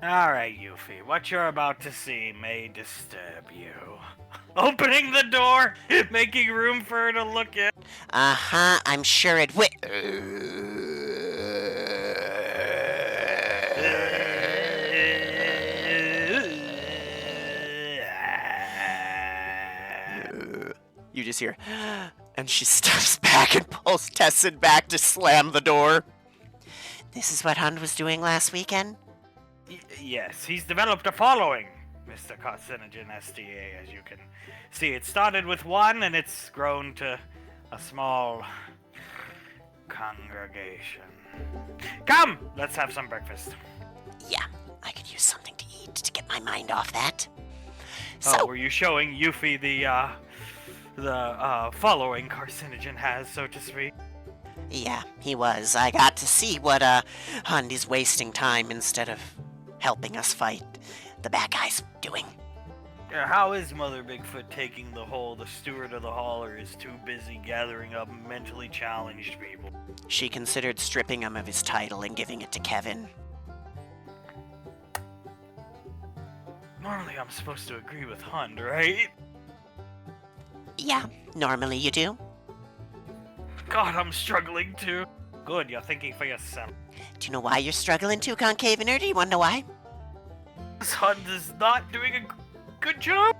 Alright, Yuffie, what you're about to see may disturb you. Opening the door, making room for her to look in. Uh-huh, I'm sure it will. You just hear, and she steps back and pulls Tessen back to slam the door. This is what Hund was doing last weekend? Yes, he's developed a following, Mr. Carcinogen SDA, as you can see. It started with one, and it's grown to a small congregation. Come, let's have some breakfast. Yeah, I could use something to eat to get my mind off that. So, were you showing Yuffie the following Carcinogen has, so to speak? Yeah, he was. I got to see what Hund is wasting time instead of helping us fight the bad guys doing. How is Mother Bigfoot taking the whole the steward of the hall, or is too busy gathering up mentally challenged people? She considered stripping him of his title and giving it to Kevin. Normally I'm supposed to agree with Hund, right? Yeah, normally you do. God, I'm struggling too. Good, you're thinking for yourself. Do you know why you're struggling to, Concavener? Do you want to know why? Hund is not doing a good job?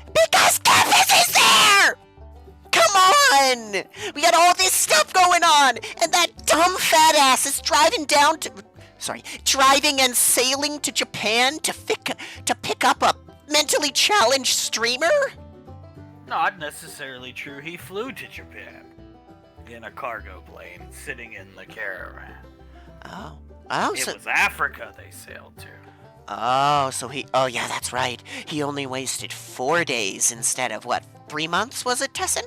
Because Kevin is there! Come on! We got all this stuff going on, and that dumb fat ass is driving and sailing to Japan to pick up a mentally challenged streamer? Not necessarily true. He flew to Japan in a cargo plane, sitting in the caravan. Oh, it was Africa they sailed to. Oh, yeah, that's right. He only wasted 4 days instead of, 3 months, was it, Tessen?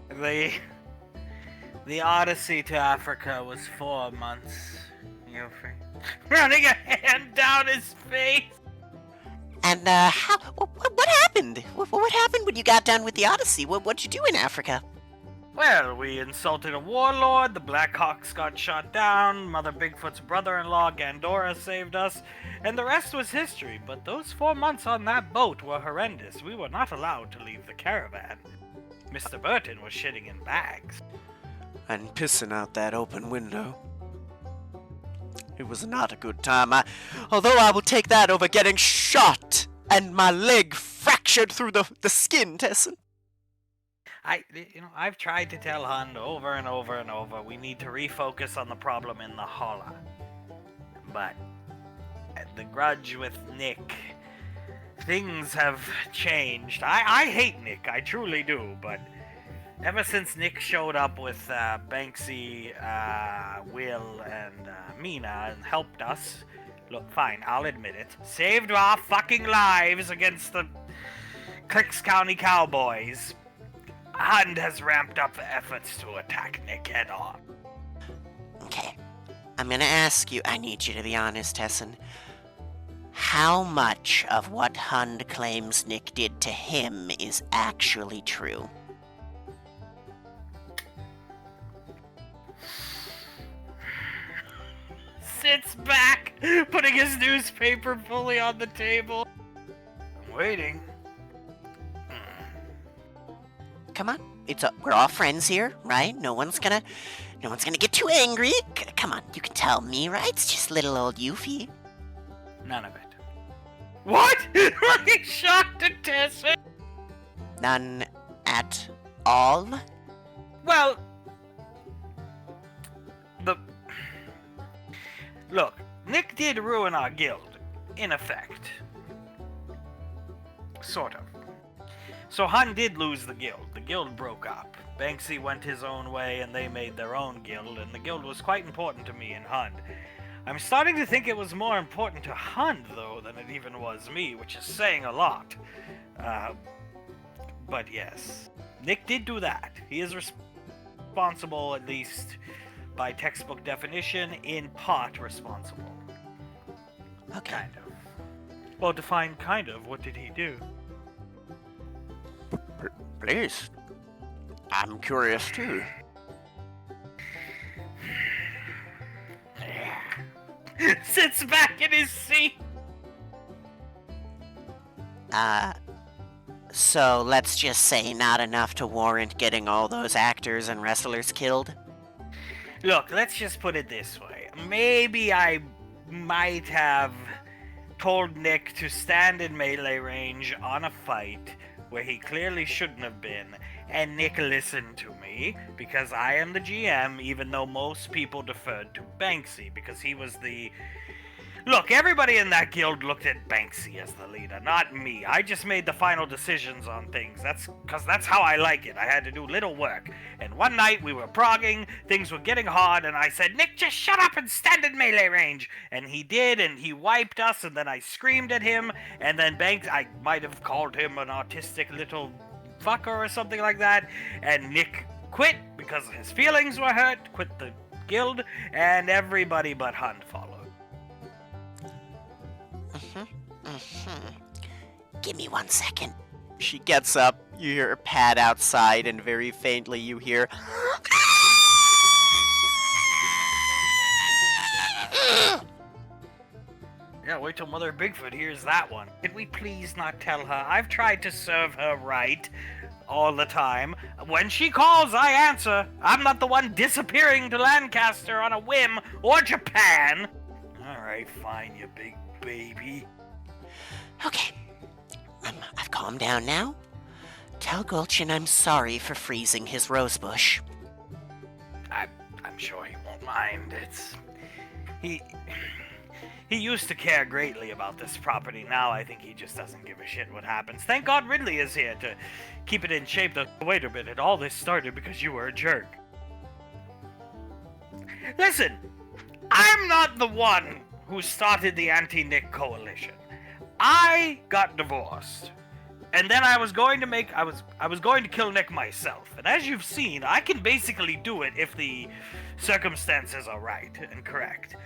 The odyssey to Africa was 4 months, Yuffie. Running a hand down his face! And, what happened? What happened when you got done with the odyssey? What'd you do in Africa? Well, we insulted a warlord, the Blackhawks got shot down, Mother Bigfoot's brother-in-law Gandora saved us, and the rest was history. But those 4 months on that boat were horrendous. We were not allowed to leave the caravan. Mr. Burton was shitting in bags. And pissing out that open window. It was not a good time. Although I will take that over getting shot and my leg fractured through the skin, Tessen. I've tried to tell Hund over and over and over, we need to refocus on the problem in the holla. But the grudge with Nick, things have changed. I hate Nick, I truly do, but ever since Nick showed up with Banksy, Will, and Mina and helped us, look, fine, I'll admit it, saved our fucking lives against the Clicks County Cowboys, Hund has ramped up the efforts to attack Nick head on. Okay, I'm gonna ask you, I need you to be honest, Tessen. How much of what Hund claims Nick did to him is actually true? Sits back, putting his newspaper fully on the table. I'm waiting. Come on, we're all friends here, right? No one's gonna get too angry. Come on, you can tell me, right? It's just little old Yuffie. None of it. What? Looking shocked at Tessen. None at all? Well, look, Nick did ruin our guild, in effect. Sort of. So Hund did lose the guild. The guild broke up. Banksy went his own way and they made their own guild, and the guild was quite important to me and Hund. I'm starting to think it was more important to Hund, though, than it even was me, which is saying a lot. But yes, Nick did do that. He is responsible, at least by textbook definition, in part responsible. Okay. Kind of. Well, define kind of. What did he do? Please. I'm curious too. Sits back in his seat. So let's just say not enough to warrant getting all those actors and wrestlers killed? Look, let's just put it this way. Maybe I might have told Nick to stand in melee range on a fight where he clearly shouldn't have been, and Nick listened to me because I am the GM, even though most people deferred to Banksy because he was the... Look, everybody in that guild looked at Banksy as the leader, not me. I just made the final decisions on things. That's how I like it. I had to do little work. And one night we were progging, things were getting hard, and I said, Nick, just shut up and stand in melee range. And he did, and he wiped us, and then I screamed at him, and then I might have called him an autistic little fucker or something like that, and Nick quit because his feelings were hurt, quit the guild, and everybody but Hunt followed. Give me 1 second. She gets up, you hear her pad outside, and very faintly you hear... Yeah, wait till Mother Bigfoot hears that one. Can we please not tell her? I've tried to serve her right all the time. When she calls, I answer. I'm not the one disappearing to Lancaster on a whim, or Japan. Alright, fine, you big baby. Okay. I've calmed down now. Tell Gulchin I'm sorry for freezing his rosebush. I'm sure he won't mind. He used to care greatly about this property. Now I think he just doesn't give a shit what happens. Thank God Ridley is here to keep it in shape. Wait a minute, all this started because you were a jerk. Listen, I'm not the one who started the anti-Nick coalition. I got divorced. And then I was going to kill Nick myself. And as you've seen, I can basically do it if the circumstances are right and correct.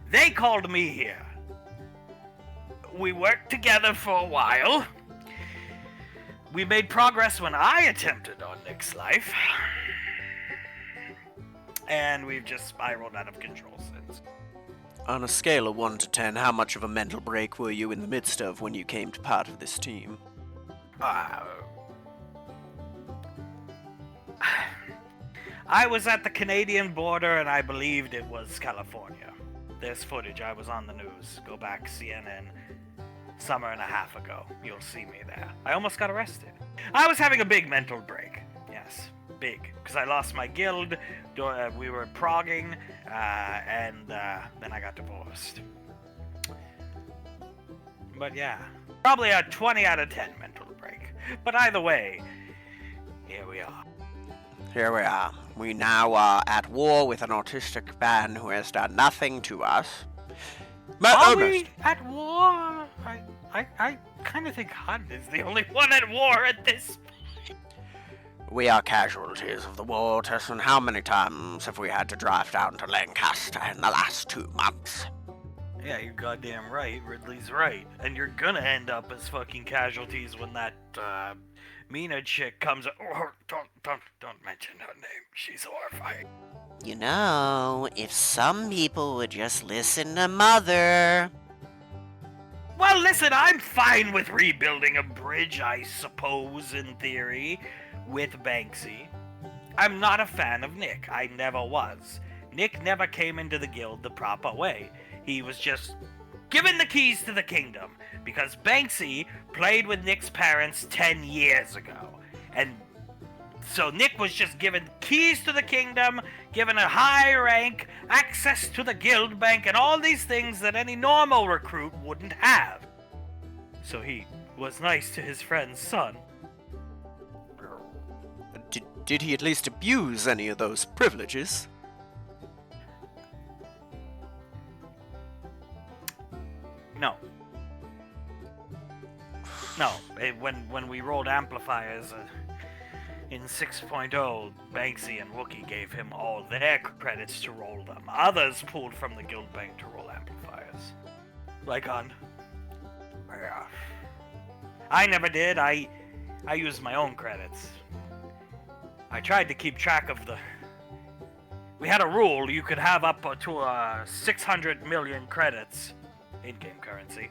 They called me here. We worked together for a while. We made progress when I attempted on Nick's life. And we've just spiraled out of control since. On a scale of 1 to 10, how much of a mental break were you in the midst of when you came to part of this team? I was at the Canadian border and I believed it was California. There's footage. I was on the news. Go back CNN. Summer and a half ago. You'll see me there. I almost got arrested. I was having a big mental break. Yes, big. Because I lost my guild. We were progging. And then I got divorced. But yeah. Probably a 20 out of 10 mental break. But either way, here we are. Here we are. We now are at war with an autistic man who has done nothing to us. Are we at war? I kind of think Hunt is the only one at war at this point. We are casualties of the war, Tessen. How many times have we had to drive down to Lancaster in the last 2 months? Yeah, you're goddamn right. Ridley's right. And you're gonna end up as fucking casualties when that, Mina chick comes... Oh, don't mention her name. She's horrifying. You know, if some people would just listen to Mother... Well, listen, I'm fine with rebuilding a bridge, I suppose, in theory, with Banksy. I'm not a fan of Nick. I never was. Nick never came into the guild the proper way. He was just given the keys to the kingdom because Banksy played with Nick's parents 10 years ago. And so Nick was just given keys to the kingdom, given a high rank, access to the guild bank, and all these things that any normal recruit wouldn't have. So he was nice to his friend's son. Did he at least abuse any of those privileges? No. No. When we rolled amplifiers in 6.0, Banksy and Wookie gave him all their credits to roll them. Others pulled from the guild bank to roll amplifiers. Like on... Yeah. I never did. I used my own credits. I tried to keep track of the... We had a rule. You could have up to 600 million credits, in-game currency,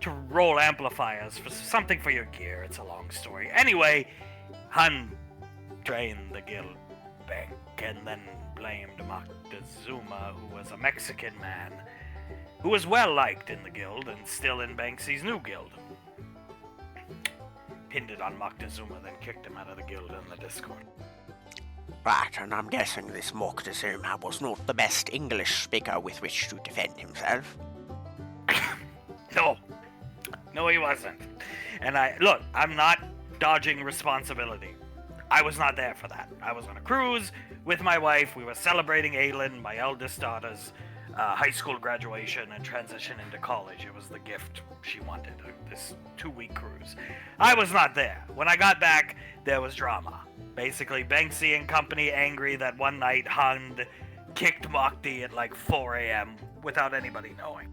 to roll amplifiers for something for your gear. It's a long story. Anyway, Hun drained the guild bank and then blamed Moctezuma, who was a Mexican man, who was well liked in the guild and still in Banksy's new guild. Pinned it on Moctezuma, then kicked him out of the guild in the Discord. Right, and I'm guessing this Moctezuma was not the best English speaker with which to defend himself. No, he wasn't. And I'm not dodging responsibility. I was not there for that. I was on a cruise with my wife. We were celebrating Aylin, my eldest daughter's high school graduation and transition into college. It was the gift she wanted, this 2-week cruise. I was not there. When I got back, there was drama. Basically, Banksy and company angry that one night Hund kicked Mokti at like 4 a.m. without anybody knowing.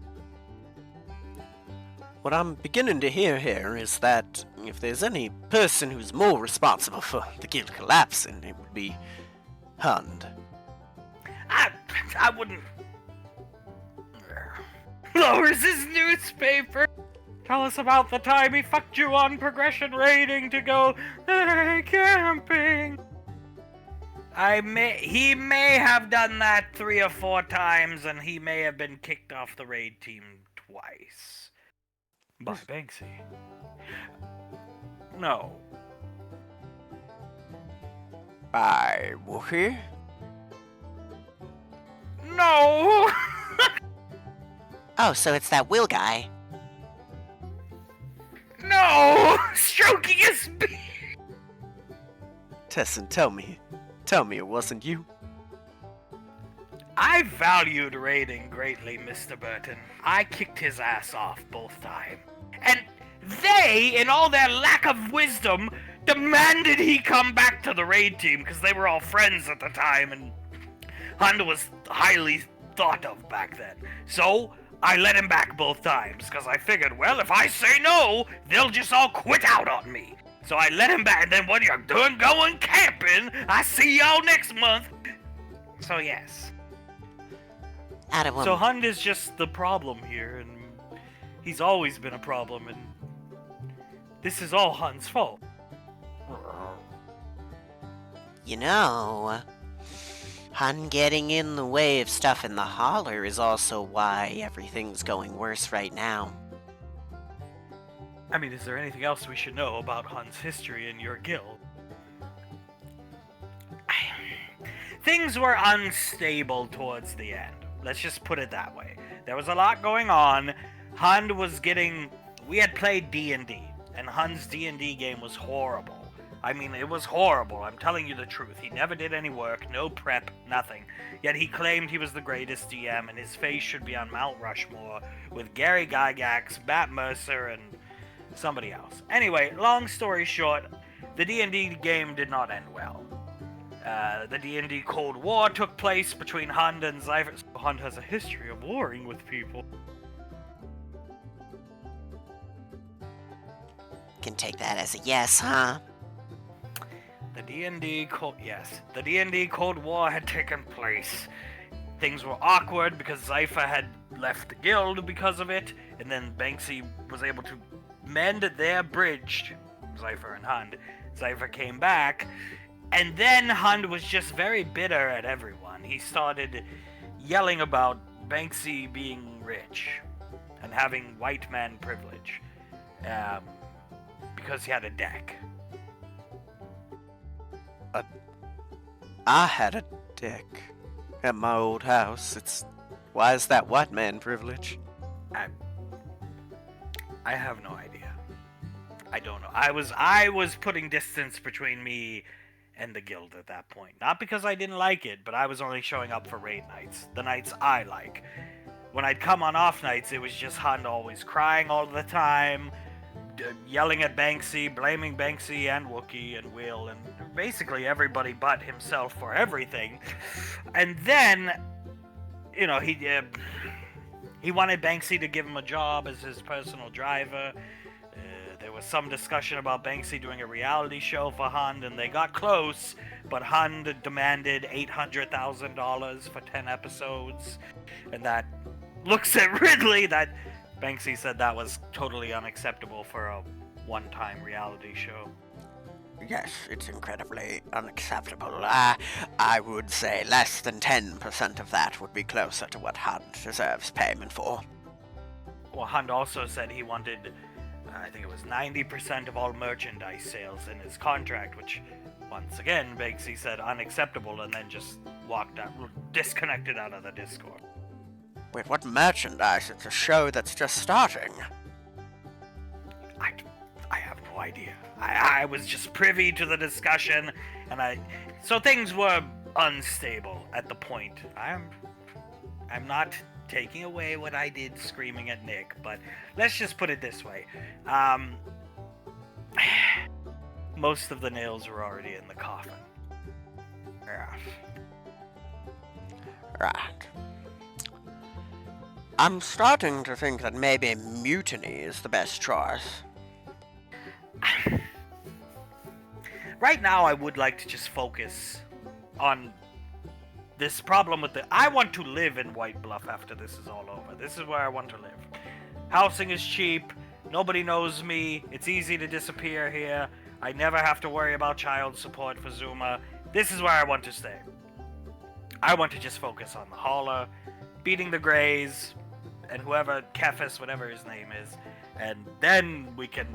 What I'm beginning to hear here is that if there's any person who's more responsible for the guild collapsing, it would be Hund. I wouldn't... Lowers his newspaper. Tell us about the time he fucked you on progression rating to go camping. He may have done that 3 or 4 times, and he may have been kicked off the raid team twice. By Banksy. No. By Wookie? No! Oh, so it's that Will guy. No! Stroking his beard! Tessen, tell me it wasn't you. I valued raiding greatly, Mr. Burton. I kicked his ass off both times. And they, in all their lack of wisdom, demanded he come back to the raid team because they were all friends at the time and Honda was highly thought of back then. So, I let him back both times because I figured, well, if I say no, they'll just all quit out on me. So I let him back, and then what are you doing? Going camping? I see y'all next month. So, yes. So Hund is just the problem here, and he's always been a problem, and this is all Hund's fault. You know, Hun getting in the way of stuff in the holler is also why everything's going worse right now. I mean, is there anything else we should know about Hun's history in your guild? Things were unstable towards the end. Let's just put it that way. There was a lot going on. Hund was getting... We had played D&D, and Hun's D&D game was horrible. I mean, it was horrible. I'm telling you the truth. He never did any work, no prep, nothing. Yet he claimed he was the greatest DM, and his face should be on Mount Rushmore with Gary Gygax, Matt Mercer, and somebody else. Anyway, long story short, the D&D game did not end well. The D&D Cold War took place between Hund and Zypher. Hund has a history of warring with people. Can take that as a yes, huh? The D&D Cold War had taken place. Things were awkward because Zypher had left the guild because of it, and then Banksy was able to mend their bridge, Zypher and Hund. Zypher came back, and then Hund was just very bitter at everyone. He started yelling about Banksy being rich and having white man privilege because he had a deck. I had a deck at my old house. Why is that white man privilege? I have no idea. I don't know. I was putting distance between me and the guild at that point. Not because I didn't like it, but I was only showing up for raid nights. The nights I like. When I'd come on off nights, it was just Hund always crying all the time, yelling at Banksy, blaming Banksy and Wookie and Will and basically everybody but himself for everything. And then, you know, he wanted Banksy to give him a job as his personal driver. There was some discussion about Banksy doing a reality show for Hund, and they got close, but Hund demanded $800,000 for 10 episodes. And that looks at Ridley, that Banksy said that was totally unacceptable for a one-time reality show. Yes, it's incredibly unacceptable. I would say less than 10% of that would be closer to what Hunt deserves payment for. Well, Hunt also said he wanted, I think it was 90% of all merchandise sales in his contract, which, once again, Banksy said unacceptable and then just walked out, disconnected out of the Discord. Wait, what merchandise? It's a show that's just starting. I have no idea. I was just privy to the discussion, and so things were unstable at the point. I'm not taking away what I did screaming at Nick, but let's just put it this way. Most of the nails were already in the coffin. Yeah. Right. I'm starting to think that maybe mutiny is the best choice. Right now, I would like to just focus on this problem with I want to live in White Bluff after this is all over. This is where I want to live. Housing is cheap. Nobody knows me. It's easy to disappear here. I never have to worry about child support for Zuma. This is where I want to stay. I want to just focus on the Holler, beating the Greys, and whoever, Kefis, whatever his name is, and then we can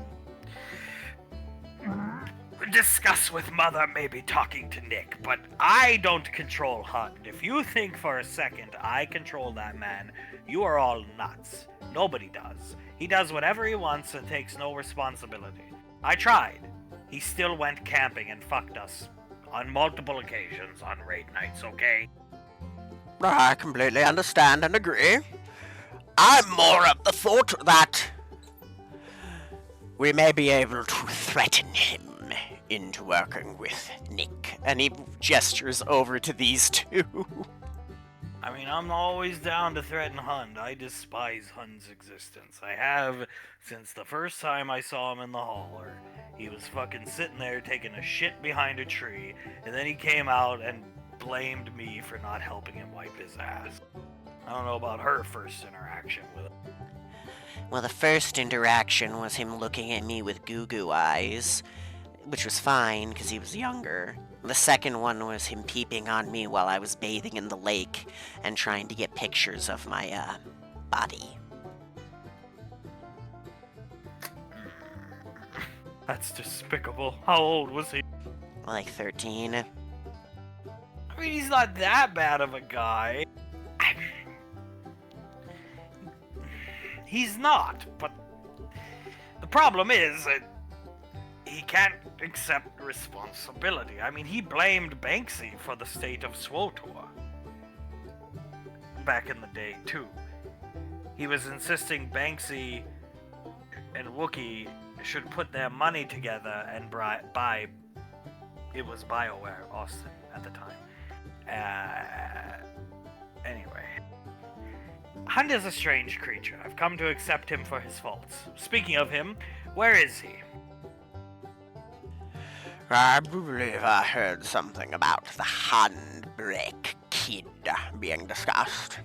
discuss with Mother, maybe talking to Nick, but I don't control Hunt. If you think for a second I control that man, you are all nuts. Nobody does. He does whatever he wants and takes no responsibility. I tried. He still went camping and fucked us on multiple occasions on raid nights, okay? I completely understand and agree. I'm more of the thought that we may be able to threaten him into working with Nick. And he gestures over to these two. I mean, I'm always down to threaten Hunt. I despise Hunt's existence. I have since the first time I saw him in the Holler. He was fucking sitting there taking a shit behind a tree, and then he came out and blamed me for not helping him wipe his ass. I don't know about her first interaction with him. Well, the first interaction was him looking at me with goo-goo eyes, which was fine because he was younger. The second one was him peeping on me while I was bathing in the lake and trying to get pictures of my, body. That's despicable. How old was he? Like 13. I mean, he's not that bad of a guy. He's not, but the problem is that he can't accept responsibility. I mean, he blamed Banksy for the state of SWTOR back in the day, too. He was insisting Banksy and Wookiee should put their money together and buy... It was BioWare Austin at the time. Anyway. Hunt is a strange creature. I've come to accept him for his faults. Speaking of him, where is he? I believe I heard something about the handbrake kid being discussed.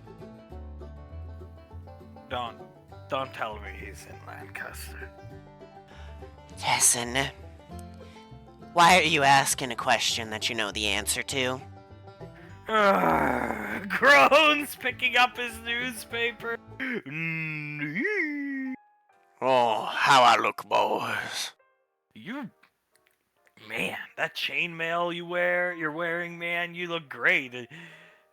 Don't tell me he's in Lancaster. Tessen, why are you asking a question that you know the answer to? Groans picking up his newspaper. Oh, how I look, boys. Man, that chainmail you're wearing, man, you look great.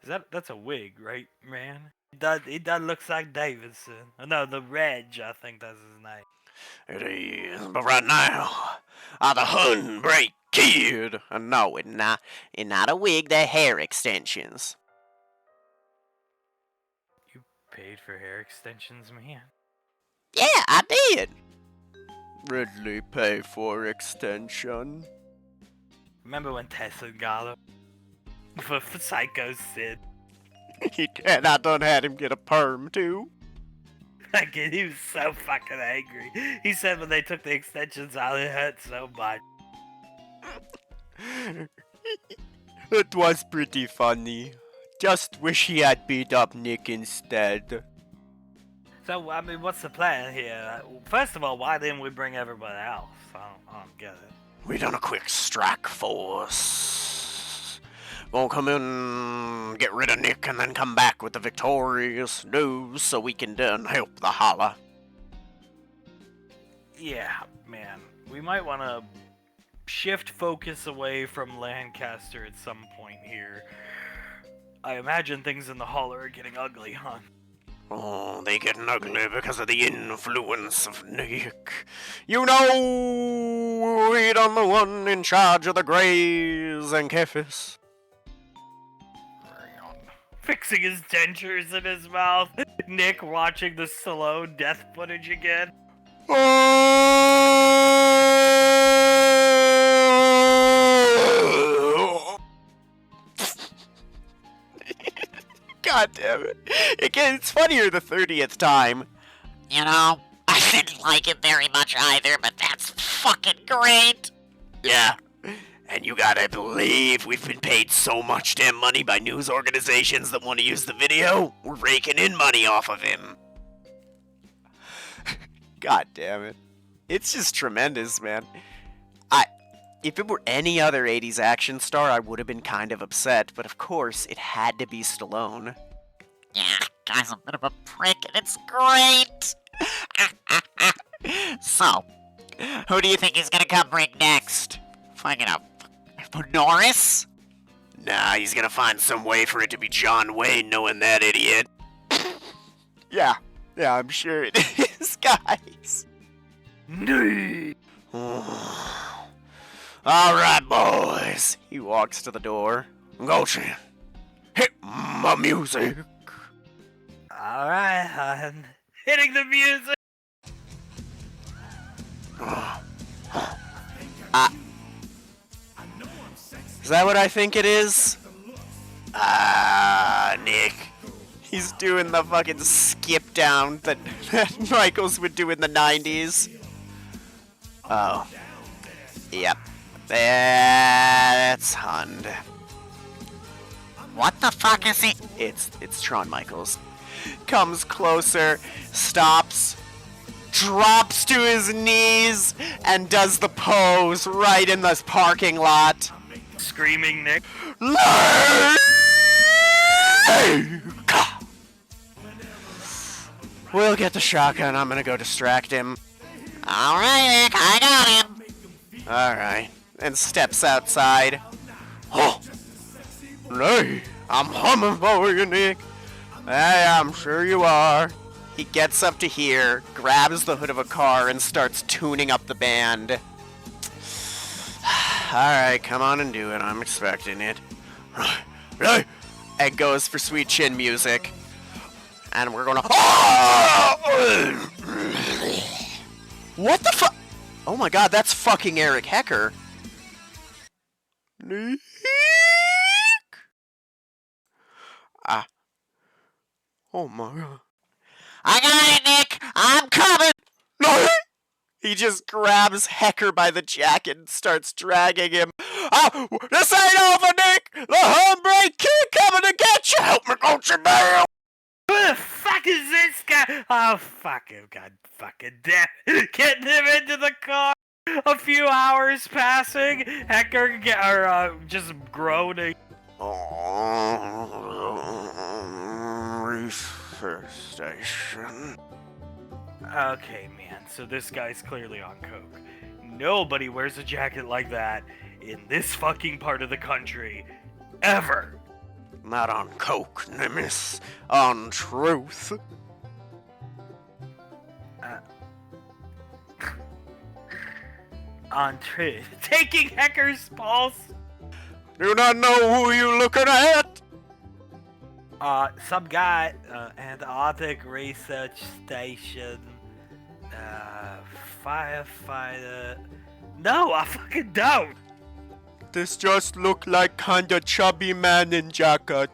That's a wig, right, man? It does looks like Davidson. No, the Reg, I think that's his name. It is, but right now, I'm the handbrake kid. And no, it's not a wig, they're hair extensions. You paid for hair extensions, man? Yeah, I did. Ridley pay for extension. Remember when Tessen got him? For Psycho Sid. He did. I done had him get a perm, too. Like, he was so fucking angry. He said when they took the extensions out, it hurt so much. It was pretty funny. Just wish he had beat up Nick instead. So, I mean, what's the plan here? First of all, why didn't we bring everybody else? I don't get it. We done a quick strike force. Gonna come in, get rid of Nick, and then come back with the victorious news so we can then help the holla. Yeah, man. We might want to shift focus away from Lancaster at some point here. I imagine things in the holler are getting ugly, huh? Oh, they getting ugly because of the influence of Nick. You know, we done the one in charge of the Greys and Kefis. Fixing his dentures in his mouth. Nick watching the Stallone death footage again. God damn it. It's funnier the 30th time. You know, I didn't like it very much either, but that's fucking great. Yeah. And you gotta believe we've been paid so much damn money by news organizations that want to use the video. We're raking in money off of him. God damn it. It's just tremendous, man. If it were any other 80s action star, I would have been kind of upset, but of course, it had to be Stallone. Yeah, guy's a bit of a prick, and it's great. So, who do you think he's gonna come bring next? Fucking up, Norris? Nah, he's gonna find some way for it to be John Wayne, knowing that idiot. Yeah, I'm sure it is, guys. Alright, boys. He walks to the door. Go, Chan. Hit my music. Alright, hon. Hitting the music! Is that what I think it is? Nick. He's doing the fucking skip down that Michaels would do in the 90s. Oh. Yep. That's Hund. What the fuck is he? It's Tron Michaels. Comes closer, stops, drops to his knees, and does the pose right in this parking lot. Screaming Nick. We'll get the shotgun. I'm gonna go distract him. Alright, Nick, I got him. Alright. And steps outside. Oh! Hey, I'm humming for you, Nick. Hey, I'm sure you are. He gets up to here, grabs the hood of a car, and starts tuning up the band. Alright, come on and do it. I'm expecting it. Right. And goes for sweet chin music. And we're gonna. What the fuck? Oh my god, that's fucking Eric Hecker. Nick? Oh my god. I got it, Nick. I'm coming. No! He just grabs Hecker by the jacket and starts dragging him. This ain't over, Nick! The hombre kid coming to get you! Help me, don't you, Bill! Who the fuck is this guy? Oh, fuck him, god fucking damn it. Getting him into the car. A few hours passing. Hecker just groaning. Research station. Okay, man, so this guy's clearly on coke. Nobody wears a jacket like that in this fucking part of the country. Ever. Not on coke, Nimbus. On truth. On truth. Taking Hecker's pulse. Do not know who you looking at? Some guy, Antarctic Research Station, firefighter. No, I fucking don't. This just look like kinda chubby man in jacket.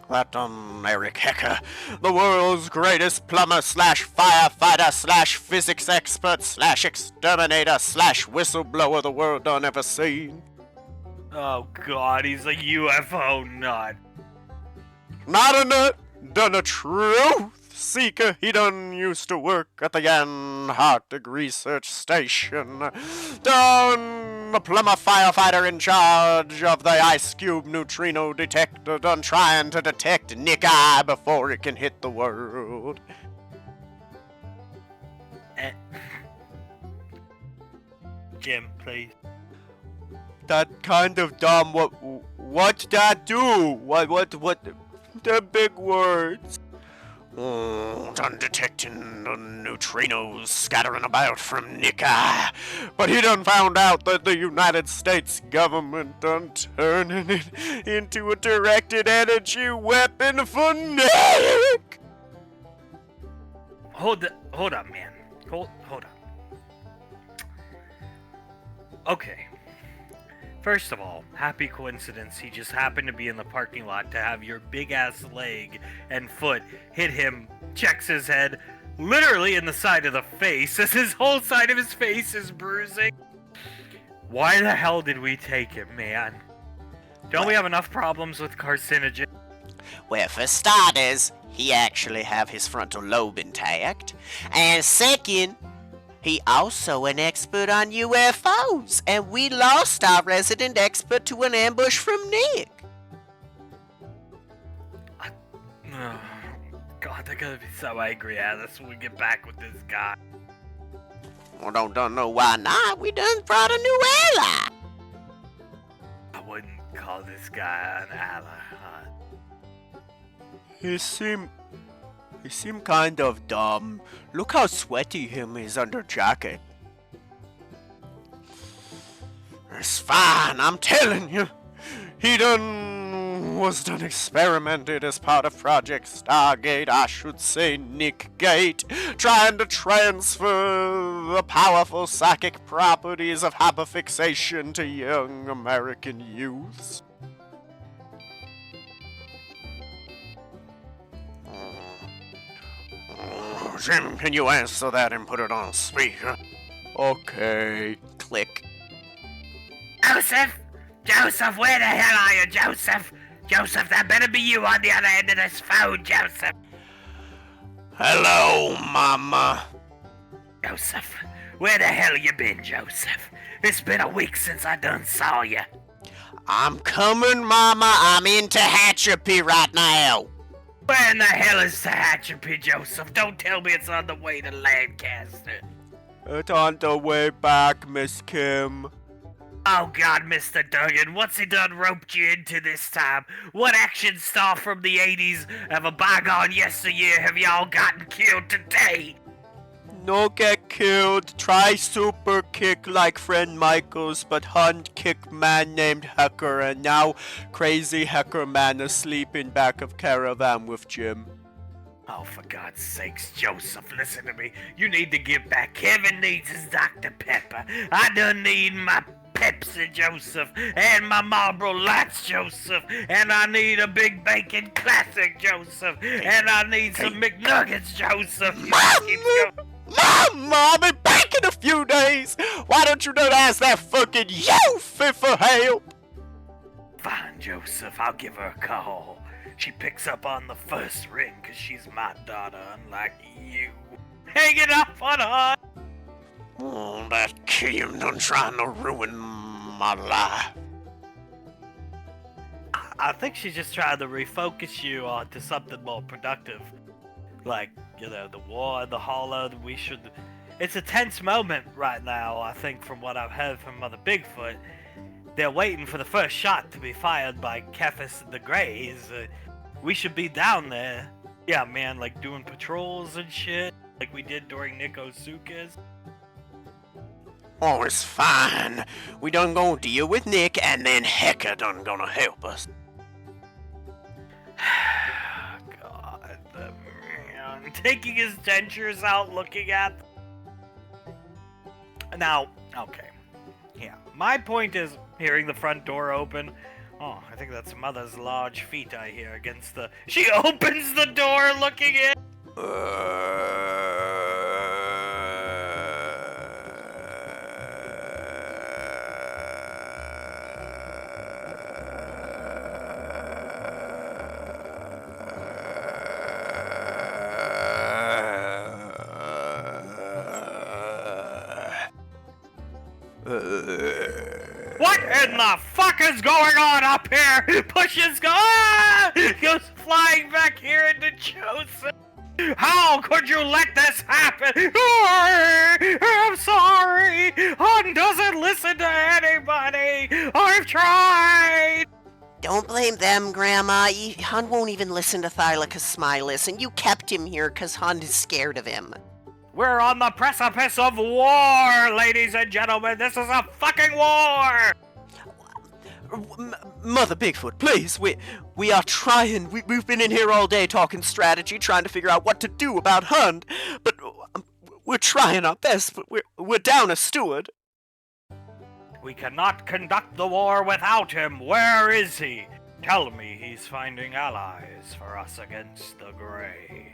That Eric Hecker, the world's greatest plumber slash firefighter slash physics expert slash exterminator slash whistleblower the world done ever seen. Oh god, he's a UFO nut. Not a nut, done a truth seeker. He done used to work at the Antarctic Research Station. Done a plumber firefighter in charge of the ice cube neutrino detector. Done trying to detect Nick Eye before it can hit the world. Eh. Jim, please. That kind of dumb. What'd that do? What? They're big words. Done detecting the neutrinos scattering about from Nick Eye. But he done found out that the United States government done turning it into a directed energy weapon for Nick. Hold up, man. Hold up. Okay. First of all, happy coincidence he just happened to be in the parking lot to have your big-ass leg and foot hit him, checks his head, literally in the side of the face, as his whole side of his face is bruising. Why the hell did we take him, man? Don't we have enough problems with carcinogen? Well, for starters, he actually have his frontal lobe intact. And second, he also an expert on UFOs, and we lost our resident expert to an ambush from Nick. Oh, God, they're gonna be so angry at us when we get back with this guy. Well, don't know why not. We done brought a new ally. I wouldn't call this guy an ally, huh? He seemed kind of dumb. Look how sweaty him is under jacket. It's fine, I'm telling you. He was done experimented as part of Project Stargate, I should say Nick Gate, trying to transfer the powerful psychic properties of hyperfixation to young American youths. Jim, can you answer that and put it on speaker? Okay. Click. Joseph! Joseph, where the hell are you, Joseph? Joseph, that better be you on the other end of this phone, Joseph. Hello, Mama. Joseph, where the hell you been, Joseph? It's been a week since I done saw you. I'm coming, Mama. I'm in Tehachapi right now. Where in the hell is Tehachapi, Joseph? Don't tell me it's on the way to Lancaster. It's on the way back, Miss Kim. Oh God, Mr. Duggan, what's he done roped you into this time? What action star from the 80s of a bygone yesteryear have y'all gotten killed today? No get killed, try super kick like friend Michaels, but hunt kick man named Hecker, and now crazy Hecker man asleep in back of caravan with Jim. Oh, for God's sakes, Joseph, listen to me. You need to get back. Kevin needs his Dr. Pepper. I done need my Pepsi, Joseph, and my Marlboro Lights, Joseph, and I need a Big Bacon Classic, Joseph, and I need some McNuggets, Joseph. Mom, I'll be back in a few days. Why don't you not ask that fucking Yofi for help? Fine, Joseph, I'll give her a call. She picks up on the first ring, 'cause she's my daughter, unlike you. Hanging up on her! Oh, that Kim done trying to ruin my life. I think she's just trying to refocus you onto something more productive. Like, you know, the war in the hollow, it's a tense moment right now, I think, from what I've heard from Mother Bigfoot. They're waiting for the first shot to be fired by Kefis the Greys. We should be down there. Yeah, man, like doing patrols and shit, like we did during Nick Osuka's. Oh, it's fine. We done gonna deal with Nick, and then Hecka done gonna help us. God, the man. Taking his dentures out, looking at them. Now, okay. Yeah, my point is hearing the front door open. Oh, I think that's Mother's large feet I hear against the... She opens the door looking in! What in the fuck is going on up here? Pushes goes flying back here into Joseph. How could you let this happen? I'm sorry. Hun doesn't listen to anybody. I've tried. Don't blame them, Grandma. Hun won't even listen to Thylicus Smilus, and you kept him here because Hun is scared of him. We're on the precipice of war, ladies and gentlemen. This is a fucking war. Mother Bigfoot, please, we are trying. We've been in here all day talking strategy, trying to figure out what to do about Hund, but we're trying our best, but we're down a steward. We cannot conduct the war without him. Where is he? Tell me he's finding allies for us against the Greys.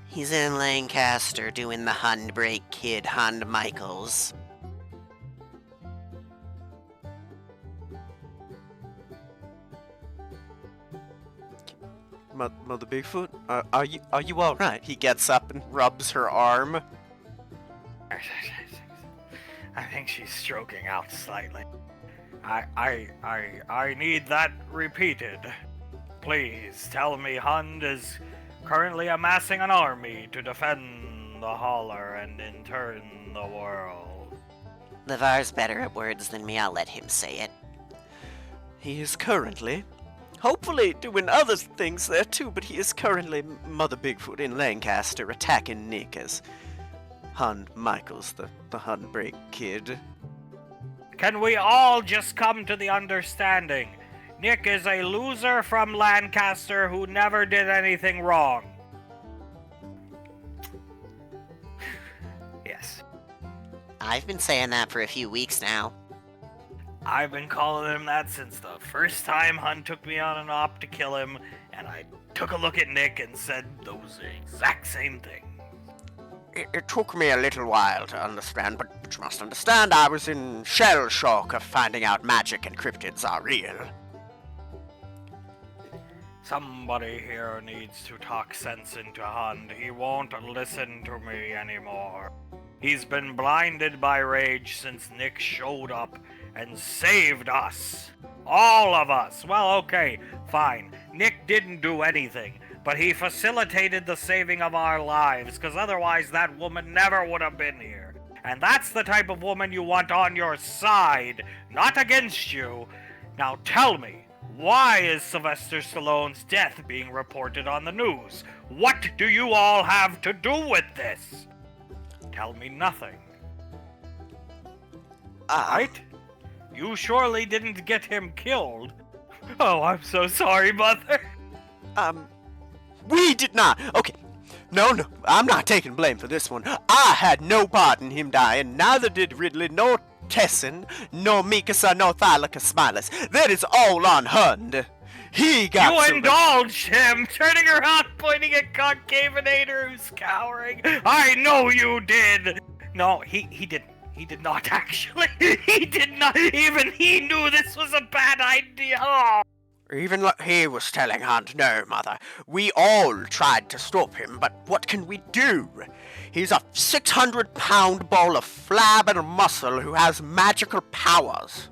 He's in Lancaster doing the Hundbreak Kid, Hund Michaels. Mother Bigfoot, are you all right? He gets up and rubs her arm. I think she's stroking out slightly. I need that repeated. Please tell me Hund is currently amassing an army to defend the holler and in turn the world. LeVar's better at words than me, I'll let him say it. He is currently, hopefully doing other things there too, but he is currently Mother Bigfoot in Lancaster attacking Nick as Hund Michaels, the Hundbreak Kid. Can we all just come to the understanding? Nick is a loser from Lancaster who never did anything wrong. Yes. I've been saying that for a few weeks now. I've been calling him that since the first time Hun took me on an op to kill him, and I took a look at Nick and said those exact same things. It took me a little while to understand, but you must understand I was in shell shock of finding out magic and cryptids are real. Somebody here needs to talk sense into Hund. He won't listen to me anymore. He's been blinded by rage since Nick showed up and saved us. All of us. Well, okay, fine. Nick didn't do anything, but he facilitated the saving of our lives, because otherwise that woman never would have been here. And that's the type of woman you want on your side, not against you. Now tell me, why is Sylvester Stallone's death being reported on the news? What do you all have to do with this? Tell me nothing. Right? You surely didn't get him killed. Oh, I'm so sorry, Mother. We did not. Okay. No, I'm not taking blame for this one. I had no part in him dying, neither did Ridley, nor Tessen, nor Mikasa, nor Thylicus Smilus. That is all on Hund. He got You indulged him, turning around, pointing at Concavenator, who's cowering. I know you did. No, he didn't. He did not, actually. He did not. Even he knew this was a bad idea. Oh. Even like he was telling Hunt, no, Mother. We all tried to stop him, but what can we do? He's a 600-pound ball of flab and muscle who has magical powers.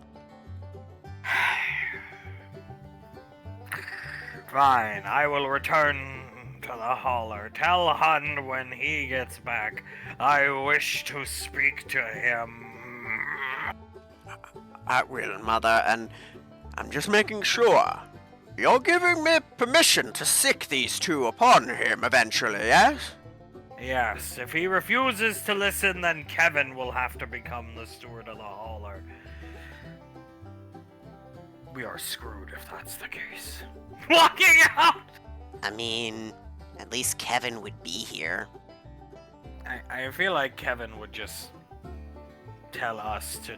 Fine, I will return to the holler. Tell Hun when he gets back. I wish to speak to him. I will, Mother, and I'm just making sure. You're giving me permission to sick these two upon him eventually, yes? Yes, if he refuses to listen, then Kevin will have to become the steward of the holler. We are screwed if that's the case. Walking out! I mean, at least Kevin would be here. I feel like Kevin would just tell us to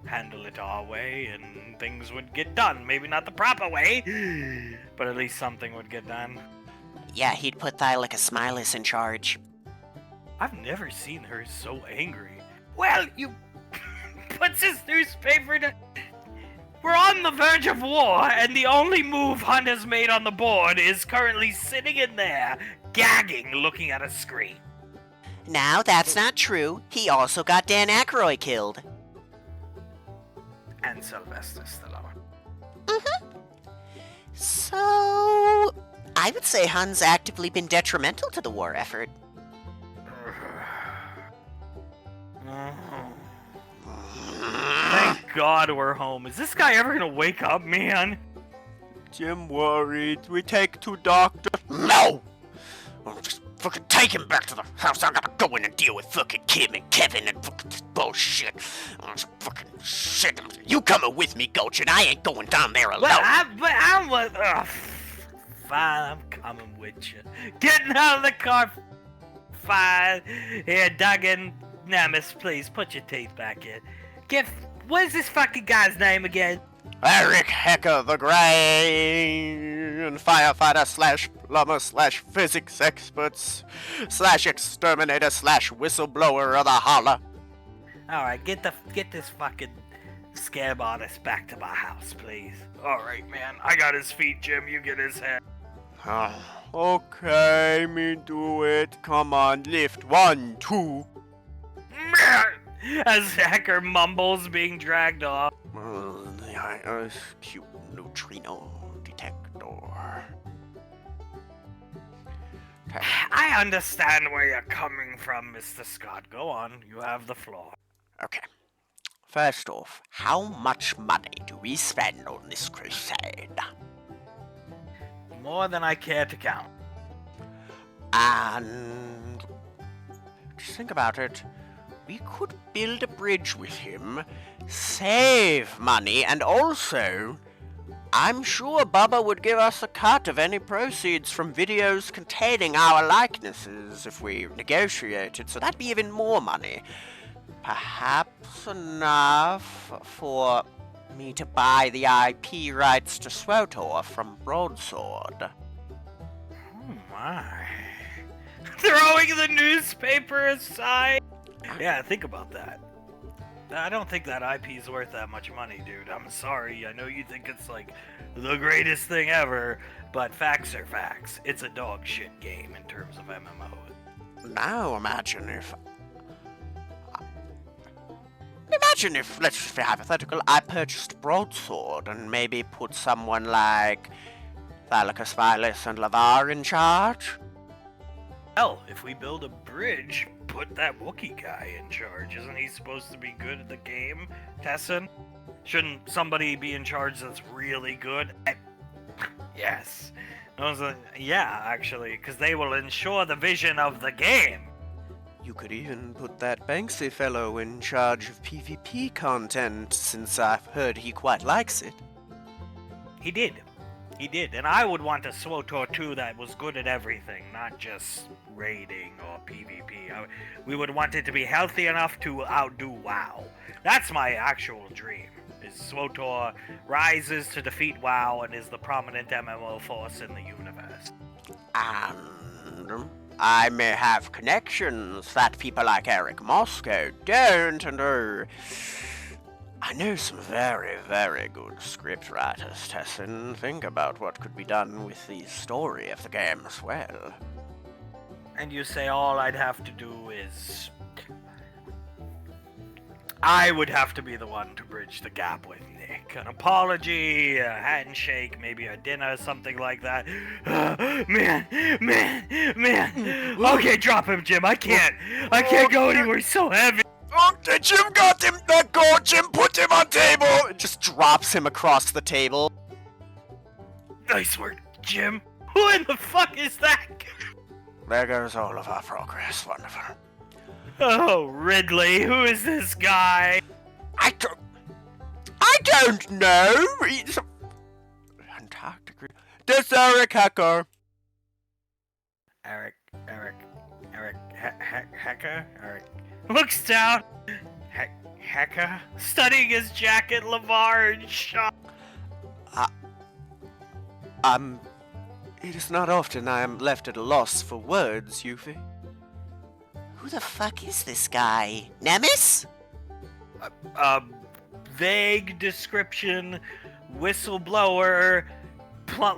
handle it our way and things would get done. Maybe not the proper way, but at least something would get done. Yeah, he'd put Thylicus Smilus in charge. I've never seen her so angry. Well, you puts his newspaper down. We're on the verge of war, and the only move Hunt has made on the board is currently sitting in there, gagging, looking at a screen. Now, that's not true. He also got Dan Aykroyd killed. Sylvester Stallone. So, I would say Hun's actively been detrimental to the war effort. Thank God we're home. Is this guy ever gonna wake up, man? Jim worried. We take to doctor. No! Just fucking take him back to the house. I gotta go in and deal with fucking Kim and Kevin and fucking this bullshit. Fucking shit. You coming with me, Gulch, and I ain't going down there alone. I'm with. Fine, I'm coming with you. Getting out of the car. Fine. Here, Duggan, Nemes, please put your teeth back in. What is this fucking guy's name again? Eric Hecker the Great, firefighter slash plumber slash physics experts slash exterminator slash whistleblower of the holler. Alright, get this fucking scab artist back to my house, please. Alright, man. I got his feet, Jim. You get his head. Okay, me do it. Come on, lift. 1, 2. As Hacker mumbles being dragged off. Cute neutrino detector. I understand where you're coming from, Mr. Scott. Go on, you have the floor. Okay. First off, how much money do we spend on this crusade? More than I care to count. And just think about it. We could build a bridge with him, save money, and also, I'm sure Bubba would give us a cut of any proceeds from videos containing our likenesses if we negotiated, so that'd be even more money. Perhaps enough for me to buy the IP rights to SWTOR from Broadsword. Oh my. Throwing the newspaper aside. Yeah, think about that. I don't think that IP's worth that much money, dude. I'm sorry. I know you think it's like the greatest thing ever, but facts are facts. It's a dog shit game in terms of MMOs. Now imagine if, let's just be hypothetical, I purchased Broadsword and maybe put someone like Thalicus Vilas and Lavar in charge. Hell, if we build a bridge, put that Wookiee guy in charge. Isn't he supposed to be good at the game, Tessen? Shouldn't somebody be in charge that's really good? Yes. Yeah, actually, because they will ensure the vision of the game. You could even put that Banksy fellow in charge of PvP content, since I've heard he quite likes it. He did, and I would want a SWTOR 2 that was good at everything, not just raiding or PvP. We would want it to be healthy enough to outdo WoW. That's my actual dream, is SWTOR rises to defeat WoW and is the prominent MMO force in the universe. And I may have connections that people like Eric Moscow don't, and I know some very, very good script writers, Tessen. Think about what could be done with the story of the game as well. And you say all I'd have to do is... I would have to be the one to bridge the gap with Nick. An apology, a handshake, maybe a dinner, something like that. Man. Okay, drop him, Jim. I can't go anywhere. He's so heavy. Okay, Jim got him. Let go, Jim. Put him on table. It just drops him across the table. Nice work, Jim. Who in the fuck is that? There goes all of our progress. Wonderful. Oh, Ridley, who is this guy? I don't know. He's a Antarctic. This Eric Hacker. Eric Hacker? Eric looks down. Hacker? Studying his jacket, Lavar and shot. It is not often I am left at a loss for words, Yuffie. Who the fuck is this guy? Nemes? Vague description, whistleblower,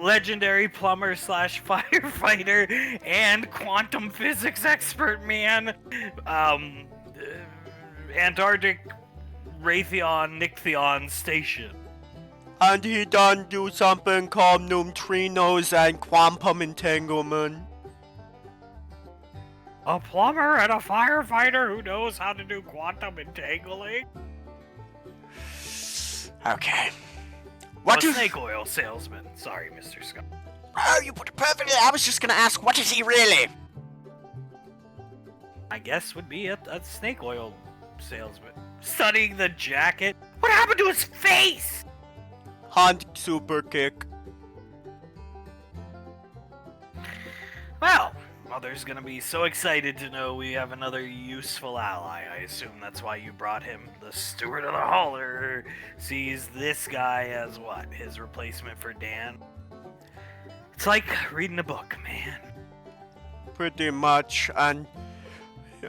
legendary plumber / firefighter, and quantum physics expert, man. Antarctic Raytheon Nicktheon station. And he done do something called neutrinos and quantum entanglement. A plumber and a firefighter who knows how to do quantum entangling? Okay. What A do... snake oil salesman. Sorry, Mr. Scott. Oh, you put it perfectly. I was just gonna ask, what is he really? I guess would be a snake oil salesman. Studying the jacket. What happened to his face? Hunt super kick. Well, Mother's gonna be so excited to know we have another useful ally. I assume that's why you brought him. The steward of the hauler sees this guy as what? His replacement for Dan? It's like reading a book, man. Pretty much, and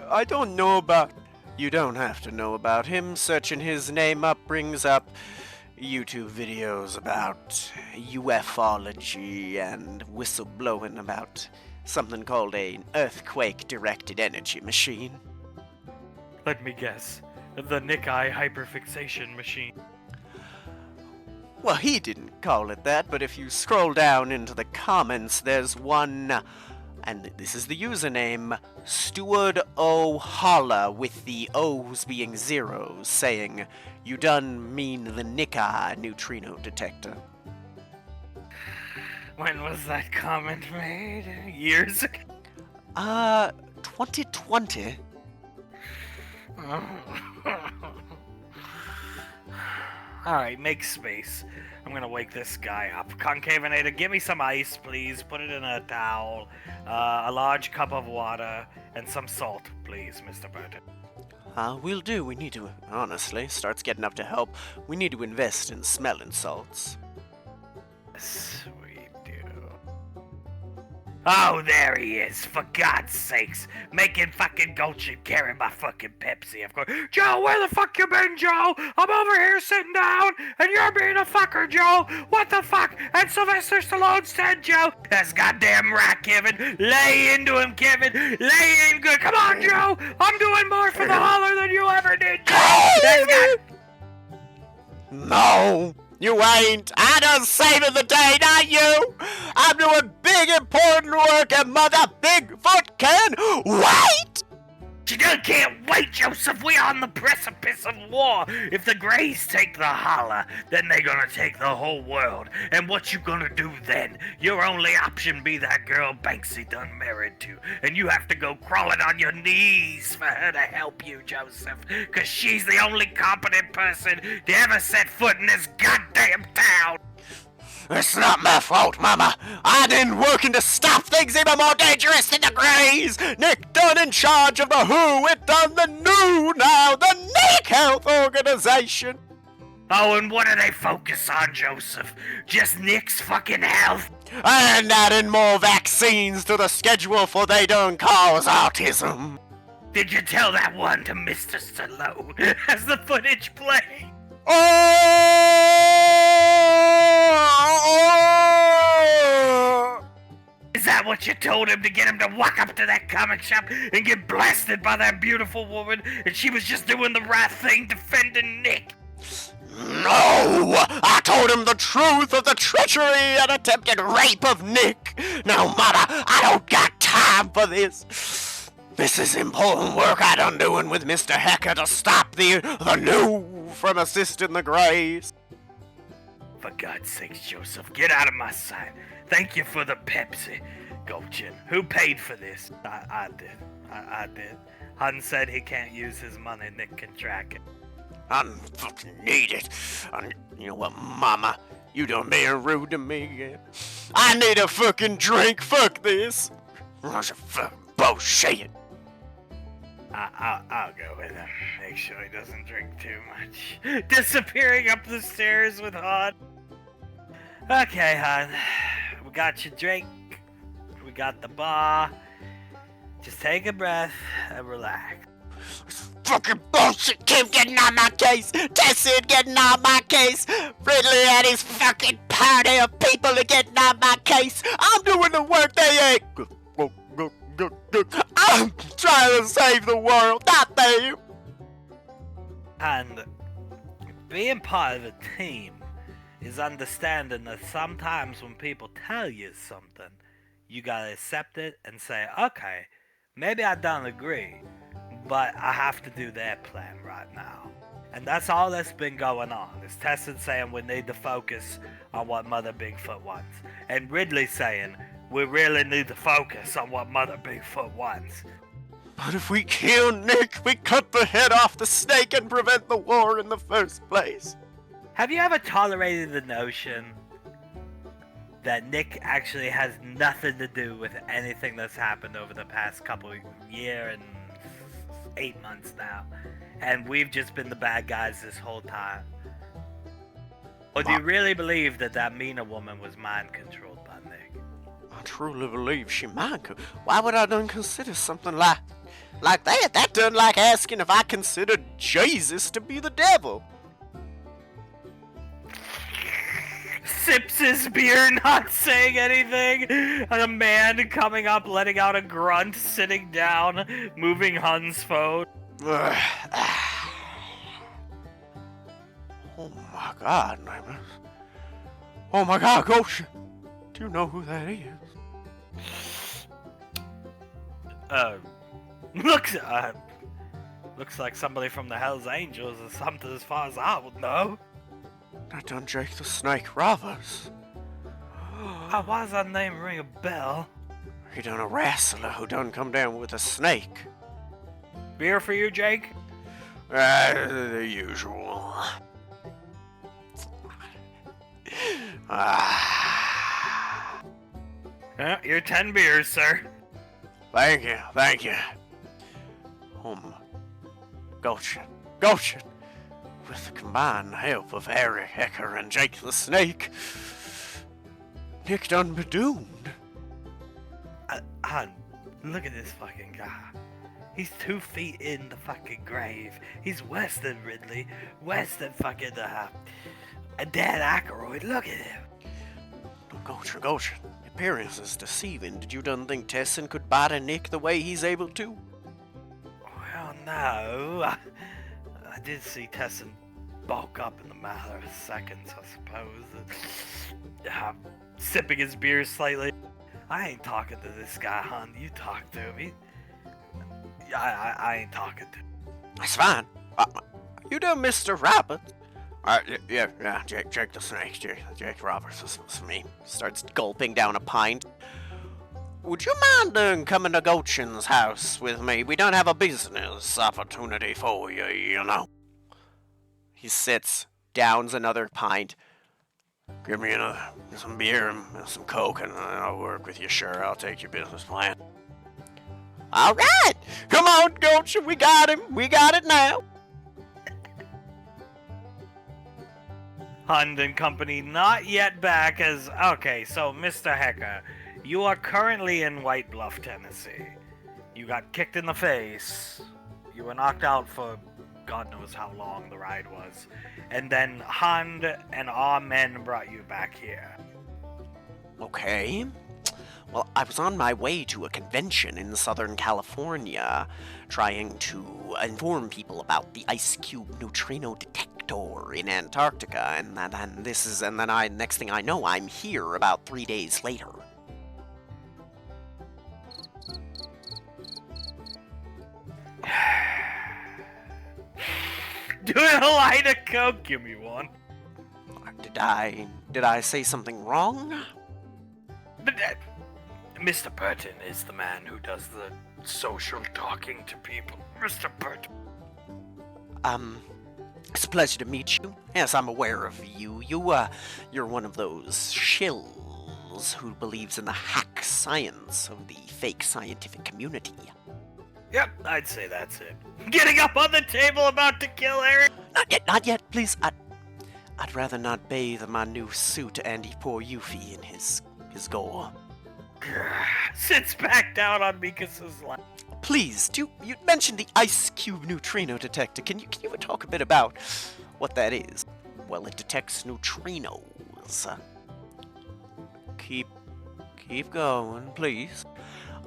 I don't know about... You don't have to know about him. Searching his name up brings up YouTube videos about ufology and whistleblowing about something called an earthquake-directed energy machine. Let me guess. The Nick-Eye hyperfixation machine. Well, he didn't call it that, but if you scroll down into the comments, there's one, and this is the username, Steward O Holla, with the O's being zeros, saying, "You done mean the Nick-Eye neutrino detector." When was that comment made? Years ago? 2020? Alright, make space. I'm gonna wake this guy up. Concavenator, give me some ice, please. Put it in a towel. A large cup of water. And some salt, please, Mr. Burton. We'll do. We need to, honestly, starts getting up to help. We need to invest in smelling salts. Yes, we do. Oh, there he is, for God's sakes. Making fucking gulch and carrying my fucking Pepsi, of course. Joe, where the fuck you been, Joe? I'm over here sitting down, and you're being a fucker, Joe. What the fuck? And Sylvester Stallone said, Joe. That's goddamn right, Kevin. Lay into him, Kevin. Lay in good. Come on, Joe. I'm doing more for the holler than you ever did, Joe. That's got... No, you ain't. I done saving the day, not you. I'm doing big, important work, and Mother Bigfoot can wait. You just can't wait, Joseph. We're on the precipice of war. If the Greys take the holler, then they're gonna take the whole world. And what you gonna do then? Your only option be that girl Banksy done married to. And you have to go crawling on your knees for her to help you, Joseph. Cause she's the only competent person to ever set foot in this goddamn town. It's not my fault, Mama. I didn't working to stop things even more dangerous than the Greys. Nick done in charge of the WHO. It done the new now, the Nick Health Organization. Oh, and what do they focus on, Joseph? Just Nick's fucking health? And adding more vaccines to the schedule for they don't cause autism. Did you tell that one to Mr. Stallone as the footage played? Oh! Is that what you told him to get him to walk up to that comic shop and get blasted by that beautiful woman and she was just doing the right thing defending Nick? No! I told him the truth of the treachery and attempted rape of Nick. Now, Mama, I don't got time for this. This is important work I done doing with Mr. Hecker to stop the new from assisting the Greys. For God's sakes, Joseph, get out of my sight. Thank you for the Pepsi. Gulchin. Who paid for this? I did. I did. Hun said he can't use his money. Nick can track it. I fucking need it. You know what, Mama? You done being rude to me again. I need a fucking drink. Fuck this. That's a fucking bullshit. I'll go with him. Make sure he doesn't drink too much. Disappearing up the stairs with Han. Okay, Han. We got your drink. We got the bar. Just take a breath and relax. Fucking bullshit. Kim getting on my case. Tessen getting on my case. Ridley and his fucking party of people are getting on my case. I'm doing the work they ain't. I'm trying to save the world, not them. And being part of a team is understanding that sometimes when people tell you something, you gotta accept it and say, okay, maybe I don't agree, but I have to do their plan right now. And that's all that's been going on, is Tessen saying we need to focus on what Mother Bigfoot wants, and Ridley saying we really need to focus on what Mother Bigfoot wants. But if we kill Nick, we cut the head off the snake and prevent the war in the first place. Have you ever tolerated the notion that Nick actually has nothing to do with anything that's happened over the past couple year and 8 months now, and we've just been the bad guys this whole time? Or do you really believe that that Mina woman was mind controlled by Nick? I truly believe she might. Why would I done consider something like that? That done like asking if I considered Jesus to be the devil. Sips his beer, not saying anything, and a man coming up, letting out a grunt, sitting down, moving Hun's phone. Oh my God, Neighbor. Oh my God, Ghost. Do you know who that is? Looks like somebody from the Hells Angels or something as far as I would know. That done Jake the Snake Roberts. Why does that name ring a bell? He done a wrestler who done come down with a snake. Beer for you, Jake? The usual. Your 10 beers, sir. Thank you. Gotcha. With the combined help of Eric Hecker and Jake the Snake, Nick done be doomed. Look at this fucking guy. He's 2 feet in the fucking grave. He's worse than Ridley. Worse than fucking, Dan Aykroyd. Look at him. Gotcha. Appearance is deceiving. Did you done think Tessen could bite Nick the way he's able to? Well, no. I did see Tessen bulk up in the matter of seconds, I suppose. Sipping his beer slightly. I ain't talking to this guy, Hun. You talk to him. I ain't talking to him. That's fine. You done Mr. Roberts? Yeah, Jake the Snake. Jake Roberts was me. Starts gulping down a pint. Would you mind coming to Gochin's house with me? We don't have a business opportunity for you, you know. He sits, downs another pint. Give me some beer and some Coke, and I'll work with you, sure. I'll take your business plan. All right! Come on, Gochin, we got him. We got it now. Hund and company not yet back as... Okay, so Mr. Hecker, you are currently in White Bluff, Tennessee. You got kicked in the face. You were knocked out for God knows how long the ride was. And then Hund and our men brought you back here. Okay. Well, I was on my way to a convention in Southern California, trying to inform people about the ice cube neutrino detector in Antarctica, and then next thing I know, I'm here about 3 days later. Doing a line of Coke, give me one. Did I say something wrong? But, Mr. Burton is the man who does the social talking to people. Mr. Burton. It's a pleasure to meet you. Yes, I'm aware of you. You're one of those shills who believes in the hack science of the fake scientific community. Yep, I'd say that's it. Getting up on the table about to kill Eric. Not yet, please. I'd rather not bathe my new suit and pour Yuffie in his gore. Sits back down on Mikas's lap. Please, you mentioned the ice cube neutrino detector. Can you talk a bit about what that is? Well, it detects neutrinos. Keep going, please.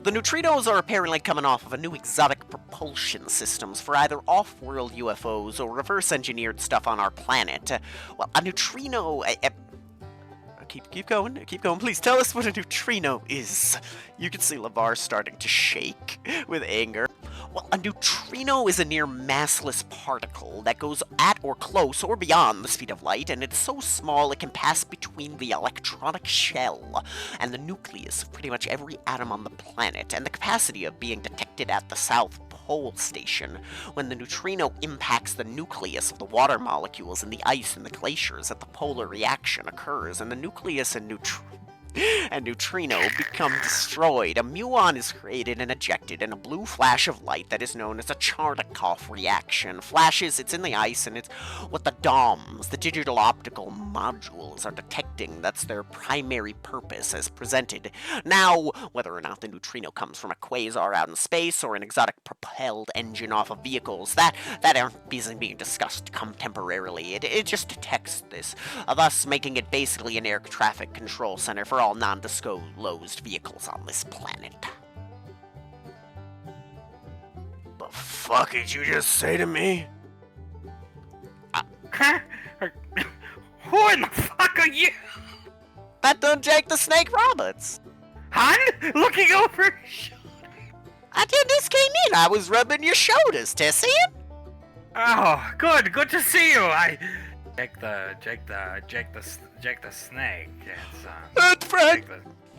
The neutrinos are apparently coming off of a new exotic propulsion systems for either off-world UFOs or reverse-engineered stuff on our planet. Well, a neutrino... Keep going, please tell us what a neutrino is. You can see LeVar starting to shake with anger. Well, a neutrino is a near massless particle that goes at or close or beyond the speed of light, and it's so small it can pass between the electronic shell and the nucleus of pretty much every atom on the planet, and the capacity of being detected at the South Pole Station when the neutrino impacts the nucleus of the water molecules in the ice and the glaciers that the polar reaction occurs, and the nucleus and neutrino become destroyed. A muon is created and ejected in a blue flash of light that is known as a Charnikov reaction. Flashes, it's in the ice, and it's what the DOMs, the digital optical modules, are detecting. That's their primary purpose as presented. Now, whether or not the neutrino comes from a quasar out in space or an exotic propelled engine off of vehicles, that isn't being discussed contemporarily. It just detects this, thus making it basically an air traffic control center for all non-disclosed vehicles on this planet. The fuck did you just say to me? Who in the fuck are you? That done Jake the Snake Roberts. Han? Looking over his shoulder. I just came in. I was rubbing your shoulders, Tessen. Oh, good to see you. Jake the snake. It's friend.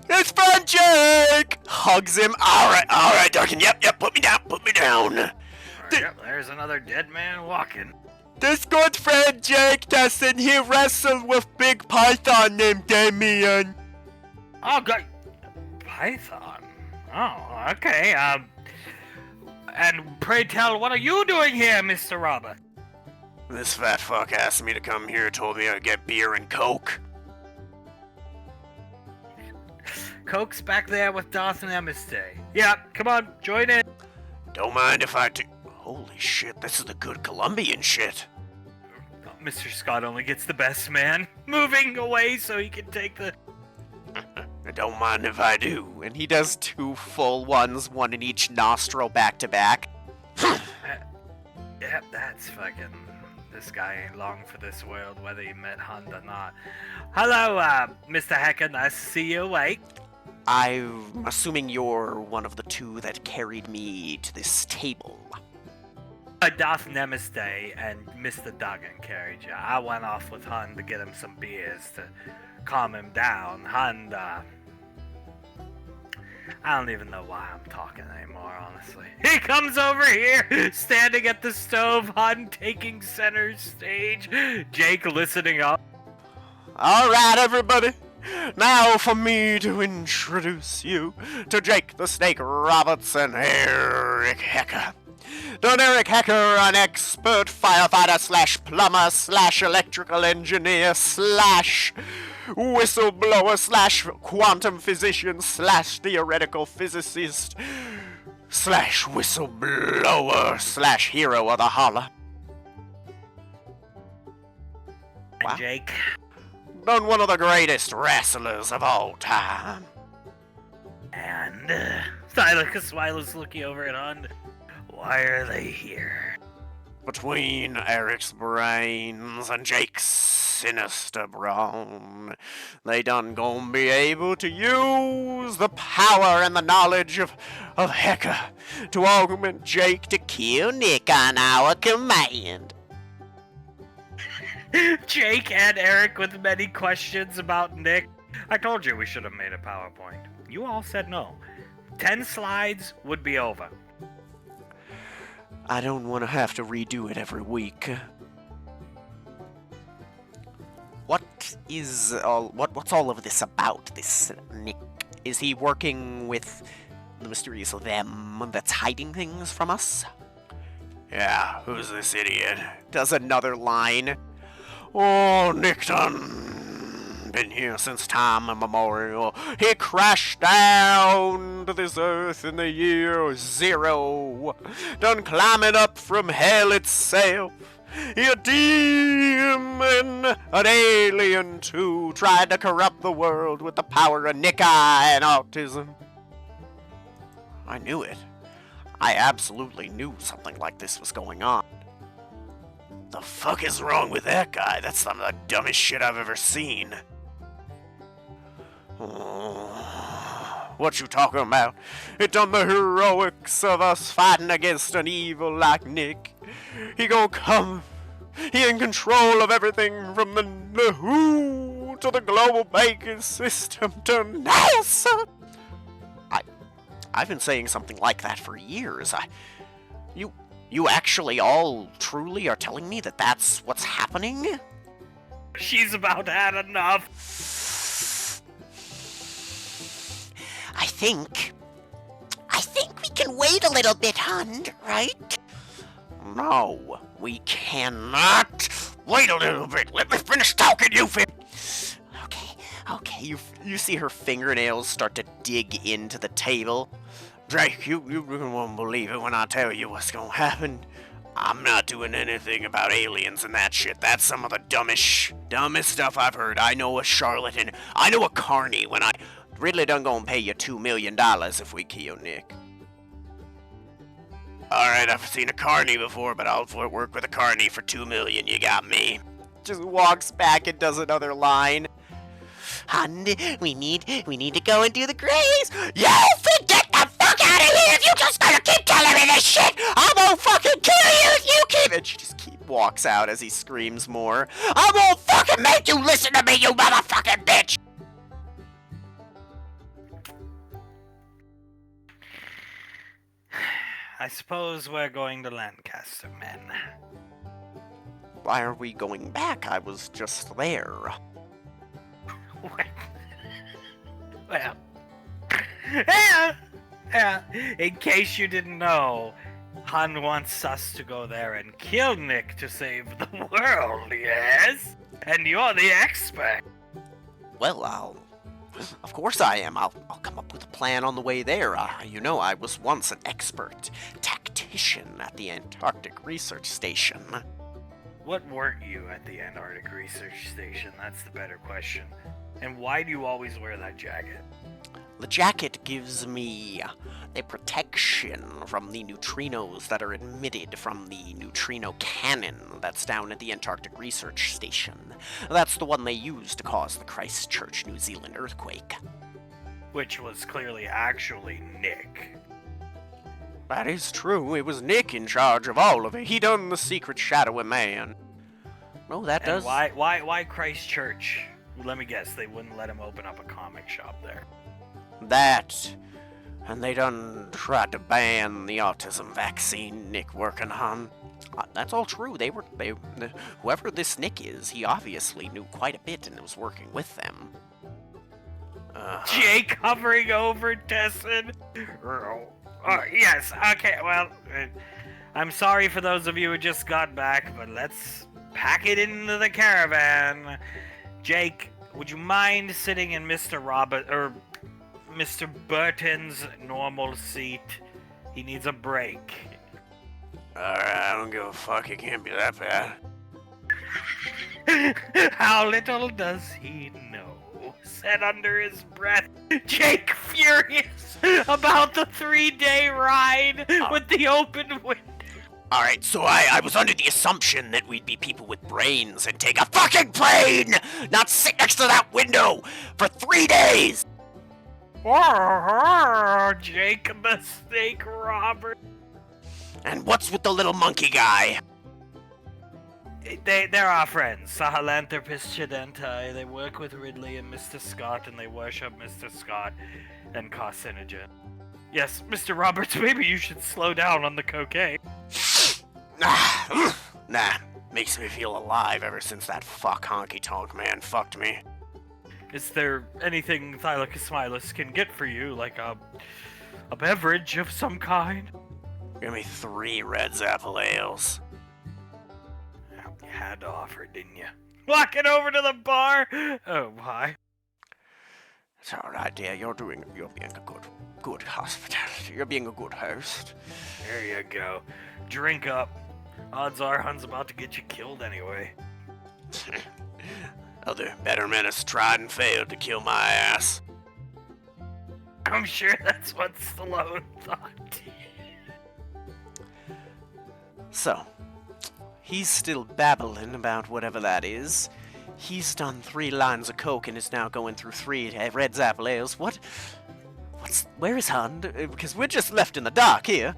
It's friend Jake. Hugs him. All right, Duncan. Yep. Put me down. Yep, there's another dead man walking. This good friend Jake Tessen, he wrestled with big python named Damien. Oh, God. Python? Oh, okay, and pray tell, what are you doing here, Mr. Robert? This fat fuck asked me to come here, told me I'd get beer and coke. Coke's back there with Darth and Emiste. Yeah, come on, join in. Don't mind if I do. Holy shit, this is the good Colombian shit. Mr. Scott only gets the best, man. Moving away so he can take the... Don't mind if I do. And he does two full ones, one in each nostril back to back. Yep, that's fucking... This guy ain't long for this world, whether he met Hunt or not. Hello, Mr. Hacker, nice to see you awake. I'm assuming you're one of the two that carried me to this table. Darth Namaste and Mr. Duggan carried you. I went off with Hun to get him some beers to calm him down. Hun, I don't even know why I'm talking anymore, honestly. He comes over here, standing at the stove, Hun taking center stage, Jake listening up. Alright, everybody. Now for me to introduce you to Jake the Snake Roberts and Eric Hecker. Don Eric Hecker, an expert firefighter / plumber / electrical engineer / whistleblower / quantum physician / theoretical physicist / whistleblower / hero of the holla. Wow. Jake. Done one of the greatest wrestlers of all time. And Silas looking over at Hun. Why are they here? Between Eric's brains and Jake's sinister brawn, they done gonna be able to use the power and the knowledge of Hecker to augment Jake to kill Nick on our command. Jake and Eric with many questions about Nick. I told you we should have made a PowerPoint. You all said no. 10 slides would be over. I don't want to have to redo it every week. What's all of this about, this Nick? Is he working with the mysterious them that's hiding things from us? Yeah, who's this idiot? Does another line. Oh, Nick done been here since time immemorial. He crashed down to this earth in the year 0. Done climbing up from hell itself. He a demon, an alien too, tried to corrupt the world with the power of Nick Eye and autism. I knew it. I absolutely knew something like this was going on. The fuck is wrong with that guy? That's some of the dumbest shit I've ever seen. Oh, what you talking about? It done the heroics of us fighting against an evil like Nick. He gon' come. He in control of everything from the WHO to the global banking system to NASA. I've been saying something like that for years. You actually all truly are telling me that that's what's happening? She's about had enough. I think we can wait a little bit, hun, right? No, we cannot. Wait a little bit. Let me finish talking, you Okay, you see her fingernails start to dig into the table. Drake, you won't believe it when I tell you what's gonna happen. I'm not doing anything about aliens and that shit. That's some of the dumbest stuff I've heard. I know a charlatan. I know a carny when I... Ridley done gonna pay you $2 million if we kill Nick. Alright, I've seen a carny before, but I'll work with a carny for $2 million. You got me. Just walks back and does another line. Hun, we need to go and do the graves. You get the fuck out of here if you just gonna keep telling me this shit. I'm gonna fucking kill you if you keep... And she just walks out as he screams more. I'm gonna fucking make you listen to me, you motherfucking bitch. I suppose we're going to Lancaster, men. Why are we going back? I was just there. Well, yeah, in case you didn't know, Han wants us to go there and kill Nick to save the world, yes? And you're the expert. Well, of course I am. I'll come up with a plan on the way there. You know, I was once an expert tactician at the Antarctic Research Station. What weren't you at the Antarctic Research Station? That's the better question. And why do you always wear that jacket? The jacket gives me a protection from the neutrinos that are emitted from the neutrino cannon that's down at the Antarctic Research Station. That's the one they used to cause the Christchurch, New Zealand earthquake. Which was clearly actually Nick. That is true. It was Nick in charge of all of it. He done the secret shadowy man. No, that does... And why Christchurch? Let me guess, they wouldn't let him open up a comic shop there. That, and they done tried to ban the autism vaccine Nick working on. That's all true. Whoever this Nick is, he obviously knew quite a bit and was working with them. Jake hovering over Tessen. Yes, okay, well, I'm sorry for those of you who just got back, but let's pack it into the caravan. Jake, would you mind sitting in Mr. Burton's normal seat? He needs a break. Alright, I don't give a fuck. It can't be that bad. How little does he know? Said under his breath, Jake furious about the 3-day ride with the open window. Alright, so I was under the assumption that we'd be people with brains and take a fucking plane, not sit next to that window for 3 days! Jake the Snake Robert. And what's with the little monkey guy? They're our friends, Sahelanthropus Chidentai. They work with Ridley and Mr. Scott, and they worship Mr. Scott and carcinogen. Yes, Mr. Roberts, maybe you should slow down on the cocaine. Nah, makes me feel alive ever since that fuck honky-tonk man fucked me. Is there anything Thylacus Smilus can get for you, like a beverage of some kind? Give me 3 Red's apple ales. You had to offer, didn't you? Walking over to the bar? Oh, hi. It's alright, dear. You're being a good hospitality. You're being a good host. There you go. Drink up. Odds are Hun's about to get you killed anyway. Other better men has tried and failed to kill my ass. I'm sure that's what Stallone thought. So, he's still babbling about whatever that is. He's done 3 lines of coke and is now going through 3 red apple ales. Where is Han? Because we're just left in the dark here.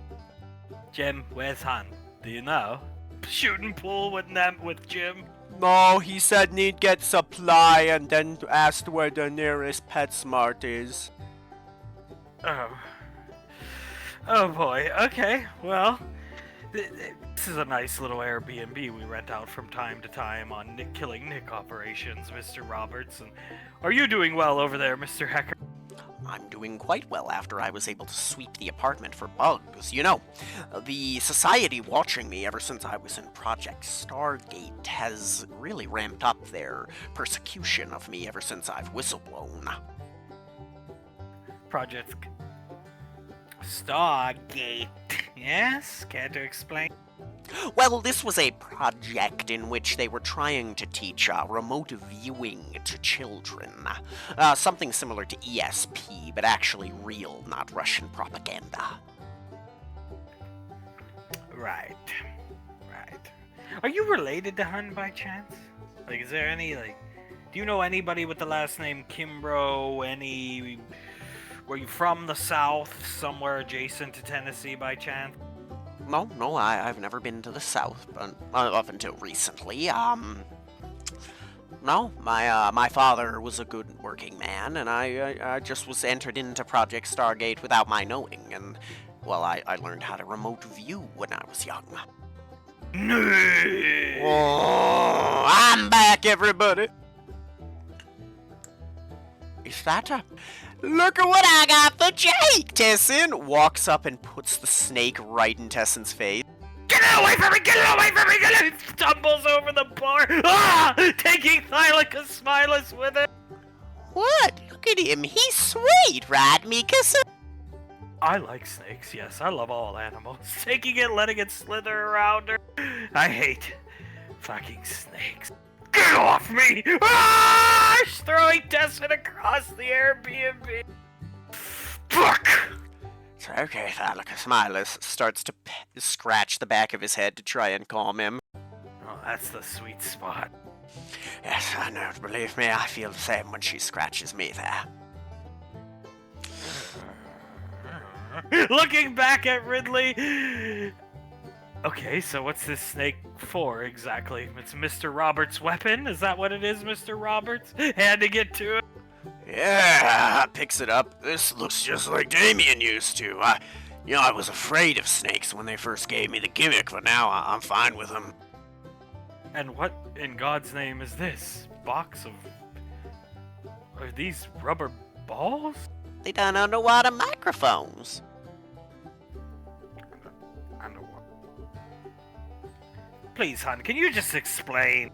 Jim, where's Han? Do you know? Shooting pool with Jim. No, he said need get supply and then asked where the nearest PetSmart is. Oh. Oh boy. Okay. Well, this is a nice little Airbnb we rent out from time to time on killing Nick operations, Mr. Roberts. And are you doing well over there, Mr. Hecker? I'm doing quite well after I was able to sweep the apartment for bugs. You know, the society watching me ever since I was in Project Stargate has really ramped up their persecution of me ever since I've whistleblown. Project Stargate. Yes? Care to explain? Well, this was a project in which they were trying to teach remote viewing to children. Something similar to ESP, but actually real, not Russian propaganda. Right. Are you related to Hun by chance? Like, is there any, do you know anybody with the last name Kimbrough? Were you from the South, somewhere adjacent to Tennessee by chance? No, I've never been to the South, but up until recently. No, my father was a good working man, and I just was entered into Project Stargate without my knowing, and, well, I learned how to remote view when I was young. Oh, I'm back, everybody. Is that a... Look at what I got for Jake! Tessen walks up and puts the snake right in Tessen's face. Get it away from me! Get it away from me! Get it! Stumbles over the bar. Ah! Taking Thylacus Smilus with it. What? Look at him. He's sweet, right, Mikasa? I like snakes, yes. I love all animals. Taking it, letting it slither around her. I hate fucking snakes. Get off me! Ah! Throwing Tessen across the Airbnb. Fuck! It's okay, Thylacus Smilus starts to scratch the back of his head to try and calm him. Oh, that's the sweet spot. Yes, I know. Believe me, I feel the same when she scratches me there. Looking back at Ridley. Okay, so what's this snake for exactly? It's Mr. Roberts' weapon? Is that what it is, Mr. Roberts? Handing it to him? Yeah, picks it up. This looks just like Damien used to. I was afraid of snakes when they first gave me the gimmick, but now I'm fine with them. And what in God's name is this? Box of... Are these rubber balls? They done underwater microphones. Please, hon, can you just explain?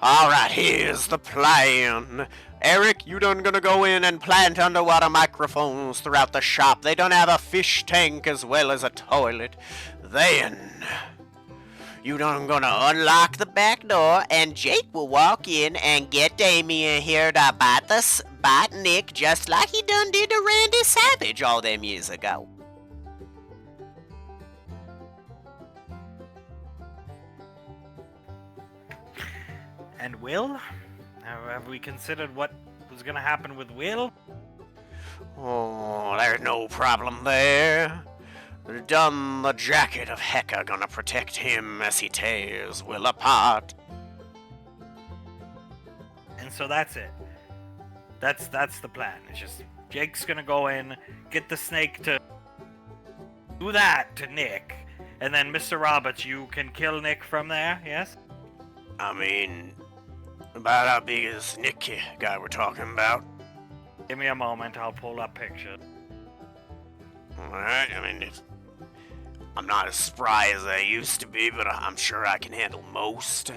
Alright, here's the plan. Eric, you done gonna go in and plant underwater microphones throughout the shop. They done have a fish tank as well as a toilet. Then, you done gonna Unlock the back door, and Jake will walk in and get Damien here to bite Nick just like he done did to Randy Savage all them years ago. And Will? Have we considered what was gonna happen with Will? Oh, there's no problem there. Done the jacket of Hecka gonna protect him as he tears Will apart. And so that's it. That's the plan. It's just Jake's gonna go in, get the snake to do that to Nick, and then Mr. Roberts, you can kill Nick from there, yes? I mean, about how big is Nick guy we're talking about? Give me a moment, I'll pull up pictures. Alright, I'm not as spry as I used to be, but I'm sure I can handle most.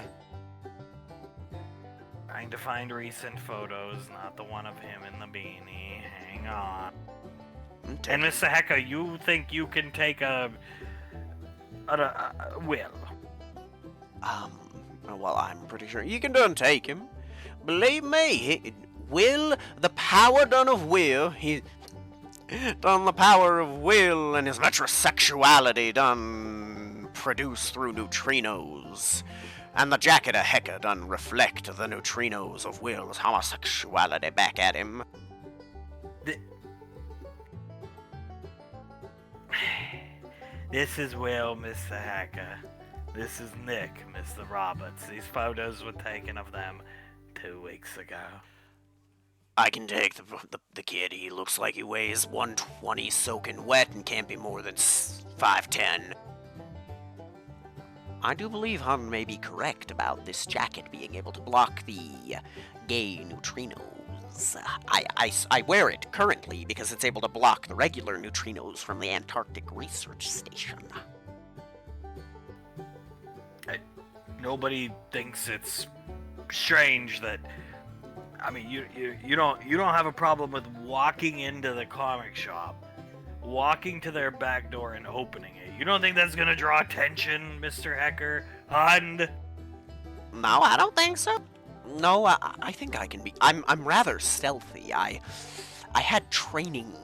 Trying to find recent photos, not the one of him in the beanie. Hang on. And Mr. Hecka, you think you can take a Will? Well, I'm pretty sure you can done take him. Believe me, Will, the power done of Will, done the power of will and his metrosexuality done produce through neutrinos. And the jacket of Hecka done reflect the neutrinos of Will's homosexuality back at him. This is Will, Mr. Hacker. This is Nick, Mr. Roberts. These photos were taken of them 2 weeks ago. I can take the kid. He looks like he weighs 120 soaking wet and can't be more than 5'10". I do believe Hun may be correct about this jacket being able to block the gay neutrinos. I wear it currently because it's able to block the regular neutrinos from the Antarctic Research Station. Nobody thinks it's strange that... I mean, you don't have a problem with walking into the comic shop, walking to their back door and opening it. You don't think that's gonna draw attention, Mr. Hecker? Hund? No, I don't think so. No, I think I can be. I'm rather stealthy. I had training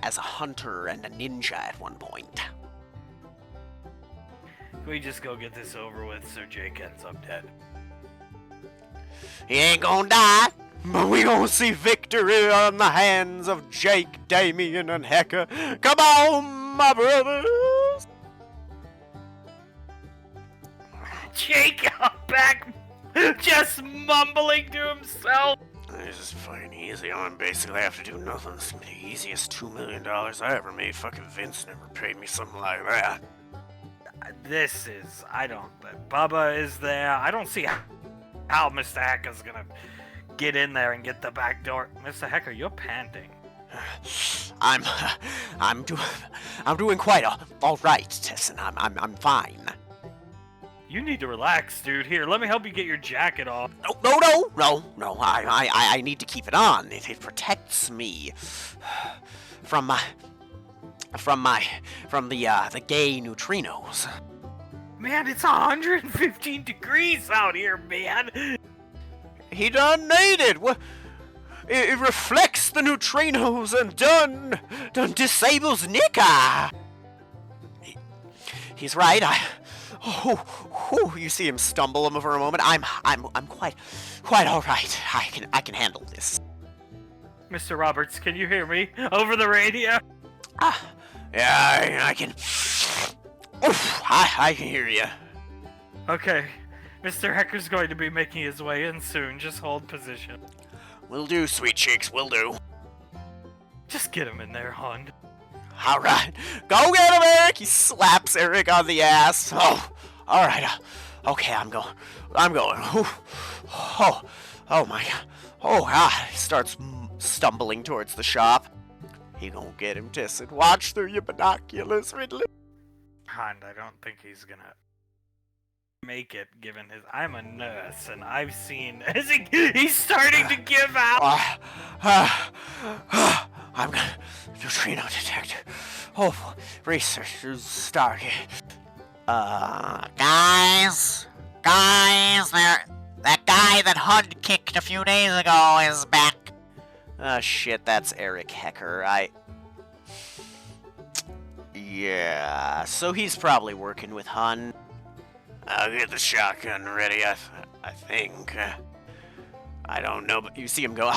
as a hunter and a ninja at one point. Can we just go get this over with so Jake ends up dead? He ain't gonna die, but we gonna see victory on the hands of Jake, Damien, and Hecka. Come on, my brothers! Jake back, just mumbling to himself. This is fucking easy. I basically have to do nothing. This is the easiest $2 million I ever made. Fucking Vince never paid me something like that. This is, Bubba is there. I don't see how Mr. Hecker's gonna get in there and get the back door. Mr. Hecker, you're panting. I'm doing quite all right, Tessen. I'm fine. You need to relax, dude. Here, let me help you get your jacket off. No. I need to keep it on. It protects me from the gay neutrinos. Man, it's 115 degrees out here, man. He done made it. What? It reflects the neutrinos and done disables Nika. He's right. You see him stumble for a moment. I'm quite all right. I can handle this. Mr. Roberts, can you hear me over the radio? Yeah, I can. I can hear you. Okay, Mr. Hecker's going to be making his way in soon. Just hold position. Will do, sweet cheeks, will do. Just get him in there, hon. All right, go get him, Eric. He slaps Eric on the ass. Oh, all right. Okay, I'm going. Oh my God. Oh God. He starts stumbling towards the shop. He gonna get him, Tessen. Watch through your binoculars, Ridley. Hon, I don't think he's gonna make it, given his... I'm a nurse, and I've seen... He's starting to give out! I'm gonna... Neutrino detector. Oh, researchers, Stargate. Guys, that guy that Hud kicked a few days ago is back. Oh shit, that's Eric Hecker. Yeah, so he's probably working with Hun. I'll get the shotgun ready, I think. I don't know, but you see him go,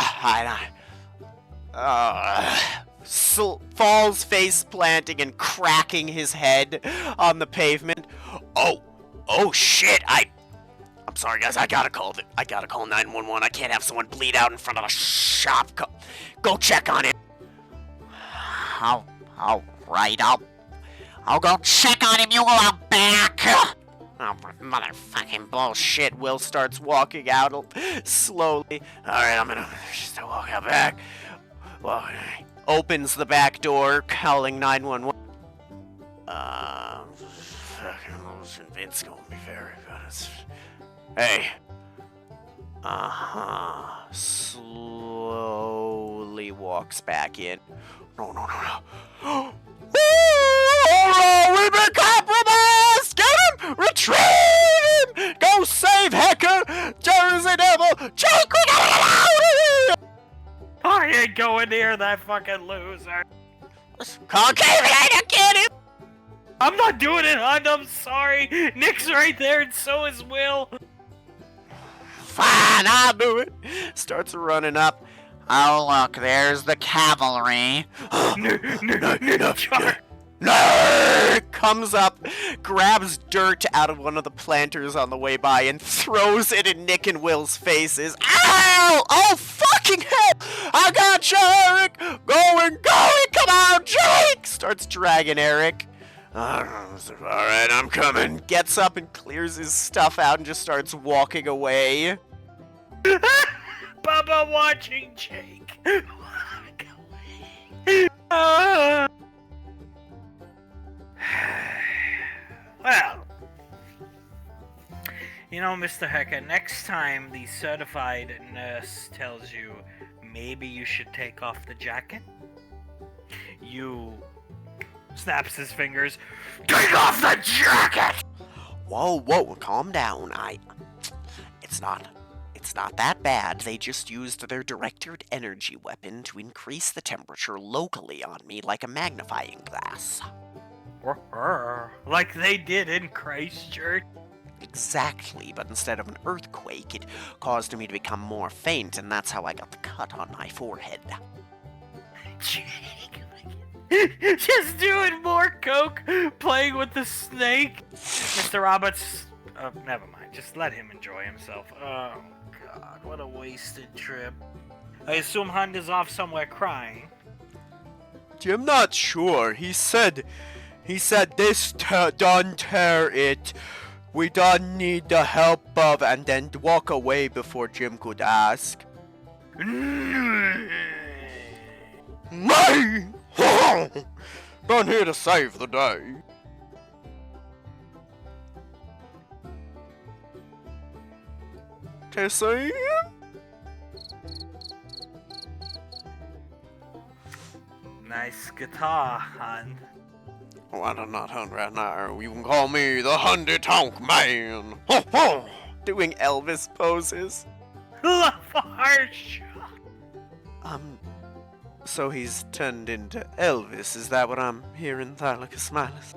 falls face planting and cracking his head on the pavement. Oh shit, I'm sorry guys, I gotta call 911. I can't have someone bleed out in front of a shop. Go check on him. All right, I'll go check on him. You go out back. Oh, motherfucking bullshit. Will starts walking out slowly. Alright, I'm gonna just walk out back. Well, Opens the back door, calling 911. fucking Vince gonna be very honest. Hey. Slowly walks back in. No. Oh no, we've been compromised! Get him! Retrieve him! Go save Hecker! Jersey Devil! Jake, we gotta get out of here! I ain't going near that fucking loser. Caucasian, get him! I'm not doing it, Hunt. I'm sorry. Nick's right there, and so is Will. Fine, I'll do it. Starts running up. Oh, look, there's the cavalry. Char. Nerd comes up, grabs dirt out of one of the planters on the way by, and throws it in Nick and Will's faces. Ow! Oh, fucking hell! I got you, Eric! Going! Come on, Jake! Starts dragging Eric. Alright, I'm coming. Gets up and clears his stuff out and just starts walking away. Bubba watching Jake. Walk away. Well, you know, Mr. Hecker, next time the certified nurse tells you maybe you should take off the jacket, you snaps his fingers. Take off the jacket! Whoa, calm down. It's not that bad. They just used their directed energy weapon to increase the temperature locally on me like a magnifying glass. Like they did in Christchurch. Exactly, but instead of an earthquake, it caused me to become more faint, and that's how I got the cut on my forehead. Jake, just doing more coke, playing with the snake. Mr. Roberts, never mind. Just let him enjoy himself. Oh God, what a wasted trip. I assume Hunt is off somewhere crying. I'm not sure. He said this done tear it. We don't need the help of, and then walk away before Jim could ask. Me? Been here to save the day. Tessen? Nice guitar, Hunt. Oh, I'm not Hunt right now. You can call me the Hundy Tonk Man. Ho ho! Doing Elvis poses. Lafarge! So he's turned into Elvis. Is that what I'm hearing, Thylicus Smilus?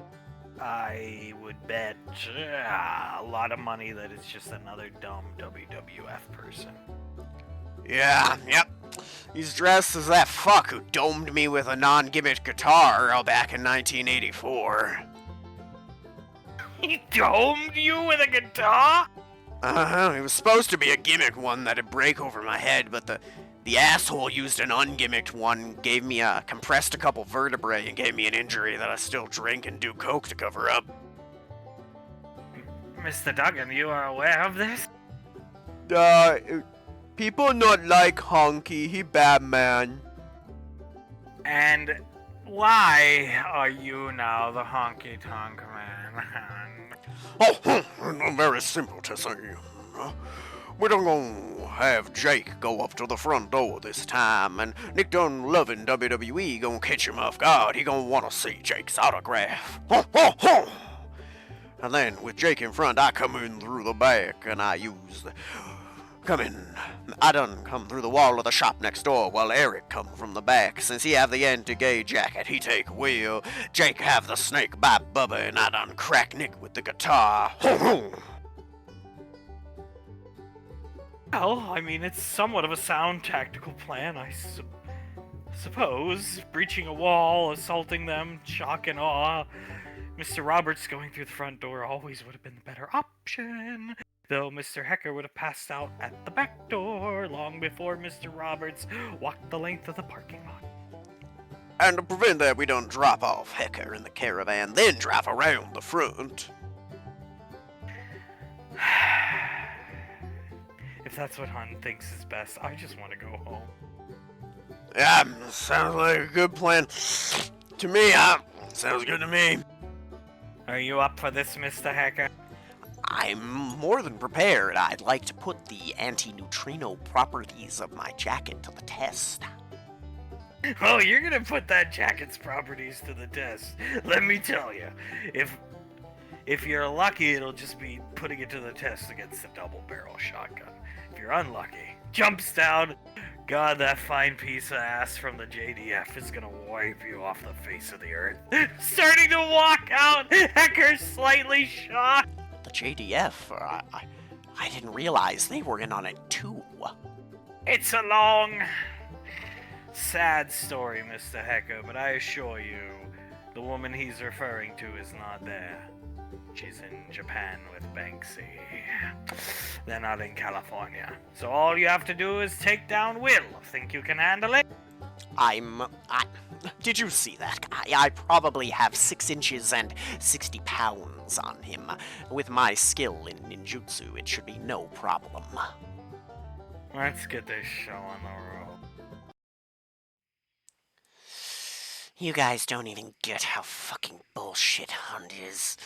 I would bet a lot of money that it's just another dumb WWF person. Yeah, yep. He's dressed as that fuck who domed me with a non-gimmick guitar back in 1984. He domed you with a guitar? It was supposed to be a gimmick one that'd break over my head, but the asshole used an ungimmicked one, compressed a couple vertebrae, and gave me an injury that I still drink and do coke to cover up. Mr. Duggan, you are aware of this? People not like Honky, he Batman. And why are you now the honky-tonk man? Oh, very simple to say. We don't gonna have Jake go up to the front door this time, and Nick Dunn loving WWE gonna catch him off guard. He gonna wanna see Jake's autograph. And then with Jake in front, I come in through the back, and I done come through the wall of the shop next door while Eric come from the back. Since he have the anti-gay jacket, he take Will. Jake have the snake by Bubba, and I done crack Nick with the guitar. Well, I mean, it's somewhat of a sound tactical plan, I suppose. Breaching a wall, assaulting them, shock and awe. Mr. Roberts going through the front door always would have been the better option. Though Mr. Hecker would have passed out at the back door long before Mr. Roberts walked the length of the parking lot. And to prevent that, we don't drop off Hecker in the caravan, then drive around the front. If that's what Hunt thinks is best, I just want to go home. Yeah, sounds like a good plan. To me, sounds good to me. Are you up for this, Mr. Hecker? I'm more than prepared. I'd like to put the anti-neutrino properties of my jacket to the test. Oh, you're gonna put that jacket's properties to the test. Let me tell you, if you're lucky, it'll just be putting it to the test against the double-barrel shotgun. If you're unlucky, jumps down, God, that fine piece of ass from the JDF is gonna wipe you off the face of the earth. Starting to walk out, Hecker's slightly shocked. The JDF? I didn't realize they were in on it too. It's a long, sad story, Mr. Hecker, but I assure you, the woman he's referring to is not there. She's in Japan with Banksy. They're not in California. So all you have to do is take down Will. Think you can handle it? Did you see that? I probably have 6 inches and 60 pounds on him. With my skill in ninjutsu, it should be no problem. Let's get this show on the road. You guys don't even get how fucking bullshit Hunt is.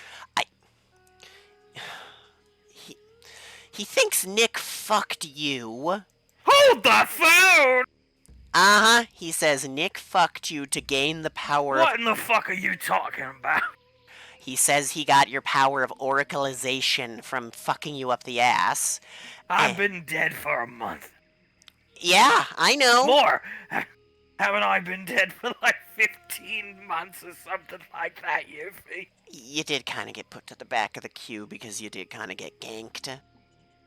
He thinks Nick fucked you. Hold the phone! Uh-huh. He says Nick fucked you to gain the power What in the fuck are you talking about? He says he got your power of oracleization from fucking you up the ass. I've been dead for a month. Yeah, I know. More! Haven't I been dead for like 15 months or something like that, Yuffie? You did kind of get put to the back of the queue because you did kind of get ganked.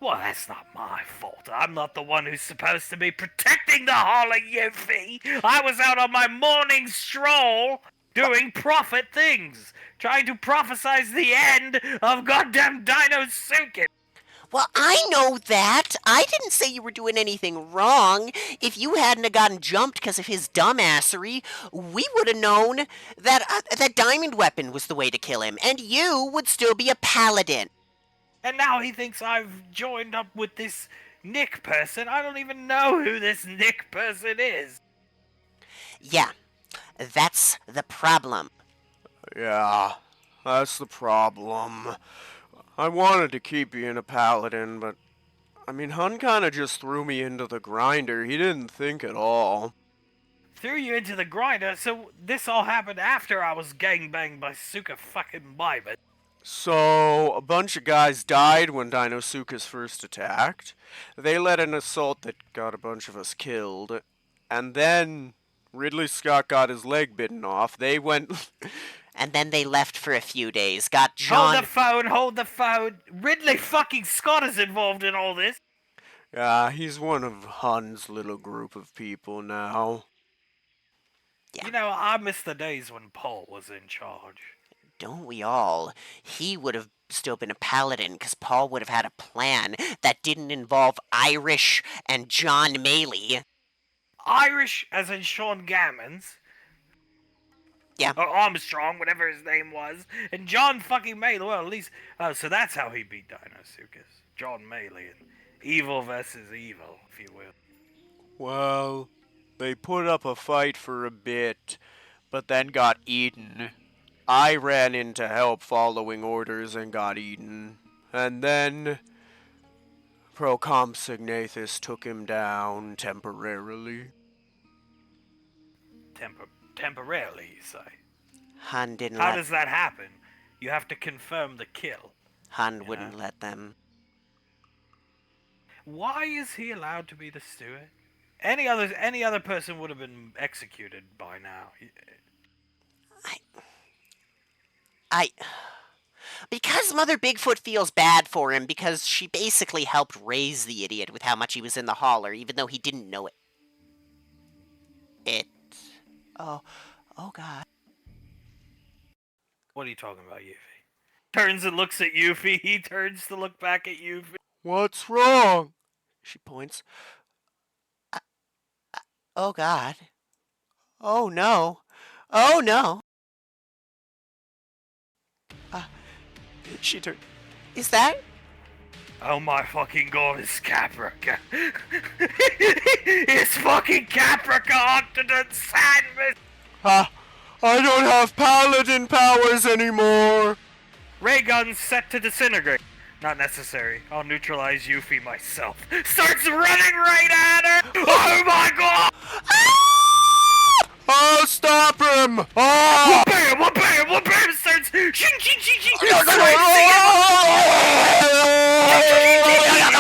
Well, that's not my fault. I'm not the one who's supposed to be protecting the Hall of Yuffie. I was out on my morning stroll doing prophet things, trying to prophesize the end of goddamn Dinosuke. Well, I know that. I didn't say you were doing anything wrong. If you hadn't have gotten jumped because of his dumbassery, we would have known that that diamond weapon was the way to kill him, and you would still be a paladin. And now he thinks I've joined up with this Nick person. I don't even know who this Nick person is. Yeah, that's the problem. Yeah, that's the problem. I wanted to keep being a paladin, but I mean, Hun kinda just threw me into the grinder. He didn't think at all. Threw you into the grinder, so this all happened after I was gangbanged by Suka fucking Bybit. So, a bunch of guys died when Dinosuchus first attacked. They led an assault that got a bunch of us killed. And then Ridley Scott got his leg bitten off. They went... And then they left for a few days, got John... Hold the phone! Ridley fucking Scott is involved in all this! Yeah, he's one of Hun's little group of people now. Yeah. You know, I miss the days when Paul was in charge. Don't we all? He would have still been a paladin, because Paul would have had a plan that didn't involve Irish and John Maley. Irish, as in Sean Gammons. Yeah. Or Armstrong, whatever his name was. And John fucking Maley, well, at least... Oh, so that's how he beat Dinosuchus. John Maley, and evil versus evil, if you will. Well, they put up a fight for a bit, but then got eaten. I ran in to help following orders and got eaten. And then Procompsognathus took him down temporarily. Temporarily, you say? Hun didn't How let... does that happen? You have to confirm the kill. Hun wouldn't let them. Why is he allowed to be the steward? Any other person would have been executed by now. Because Mother Bigfoot feels bad for him because she basically helped raise the idiot with how much he was in the holler, even though he didn't know it. Oh God. What are you talking about, Yuffie? Turns and looks at Yuffie. He turns to look back at Yuffie. What's wrong? She points. Oh God. Oh no. Oh no. She turned. Is that? Oh my fucking god, it's Caprica. It's fucking Caprica Octodon Sandman! I don't have paladin powers anymore. Ray gun set to disintegrate. Not necessary. I'll neutralize Yuffie myself. Starts running right at her! Oh my god! Oh, stop him! Oh! Bam! Starts shing, shing, shing, shing! No, no, no,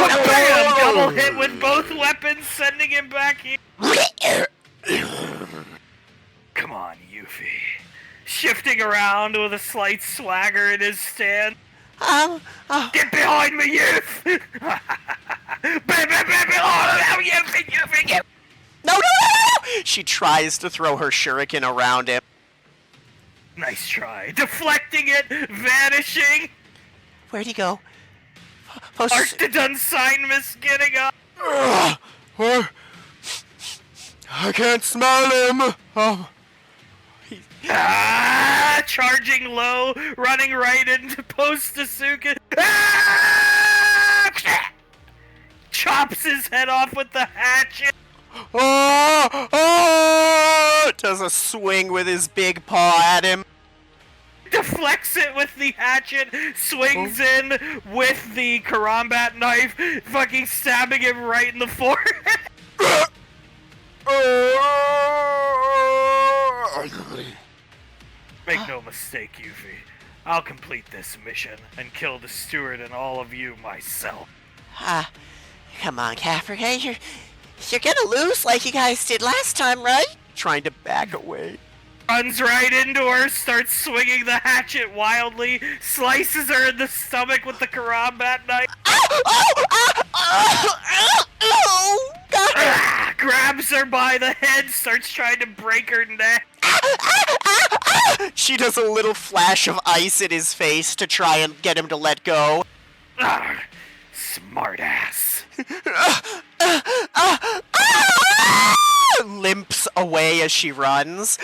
no, Bam! Critical hit with both weapons, sending him back here. Come on, Yuffie. Shifting around with a slight swagger in his stand. Get behind me, youth! No, no, no, no! She tries to throw her shuriken around him. Nice try. Deflecting it, vanishing. Where'd he go? Arctodon Sinmus getting up. What? I can't smell him. Charging low, running right into Post Asuka. Chops his head off with the hatchet. Does a swing with his big paw at him. Deflects it with the hatchet, swings in with the karambit knife, fucking stabbing him right in the forehead. Make no mistake, Yuffie. I'll complete this mission and kill the steward and all of you myself. Come on, Caprica, you're gonna lose like you guys did last time, right? Trying to back away. Runs right into her, starts swinging the hatchet wildly, slices her in the stomach with the karambit knife. Grabs her by the head, starts trying to break her neck. She does a little flash of ice in his face to try and get him to let go. Smartass. Limps away as she runs.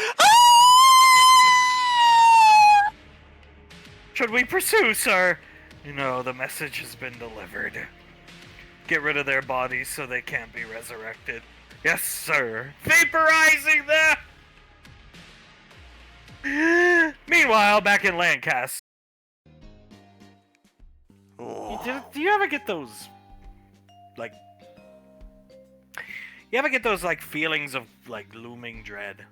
Should we pursue, sir? You know, the message has been delivered. Get rid of their bodies so they can't be resurrected. Yes, sir. Vaporizing them! Meanwhile, back in Lancaster. Do you ever get those, like... You ever get those, like, feelings of, like, looming dread?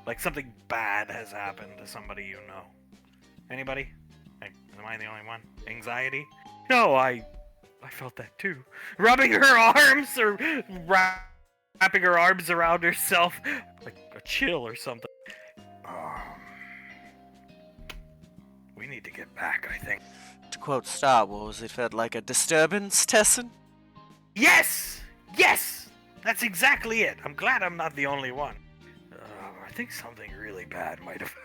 Like something bad has happened to somebody you know. Anybody? Like, am I the only one? Anxiety? No, I felt that too. Rubbing her arms or wrapping her arms around herself like a chill or something. We need to get back, I think. To quote Star Wars, it felt like a disturbance, Tessen? Yes! Yes! That's exactly it. I'm glad I'm not the only one. I think something really bad might have happened.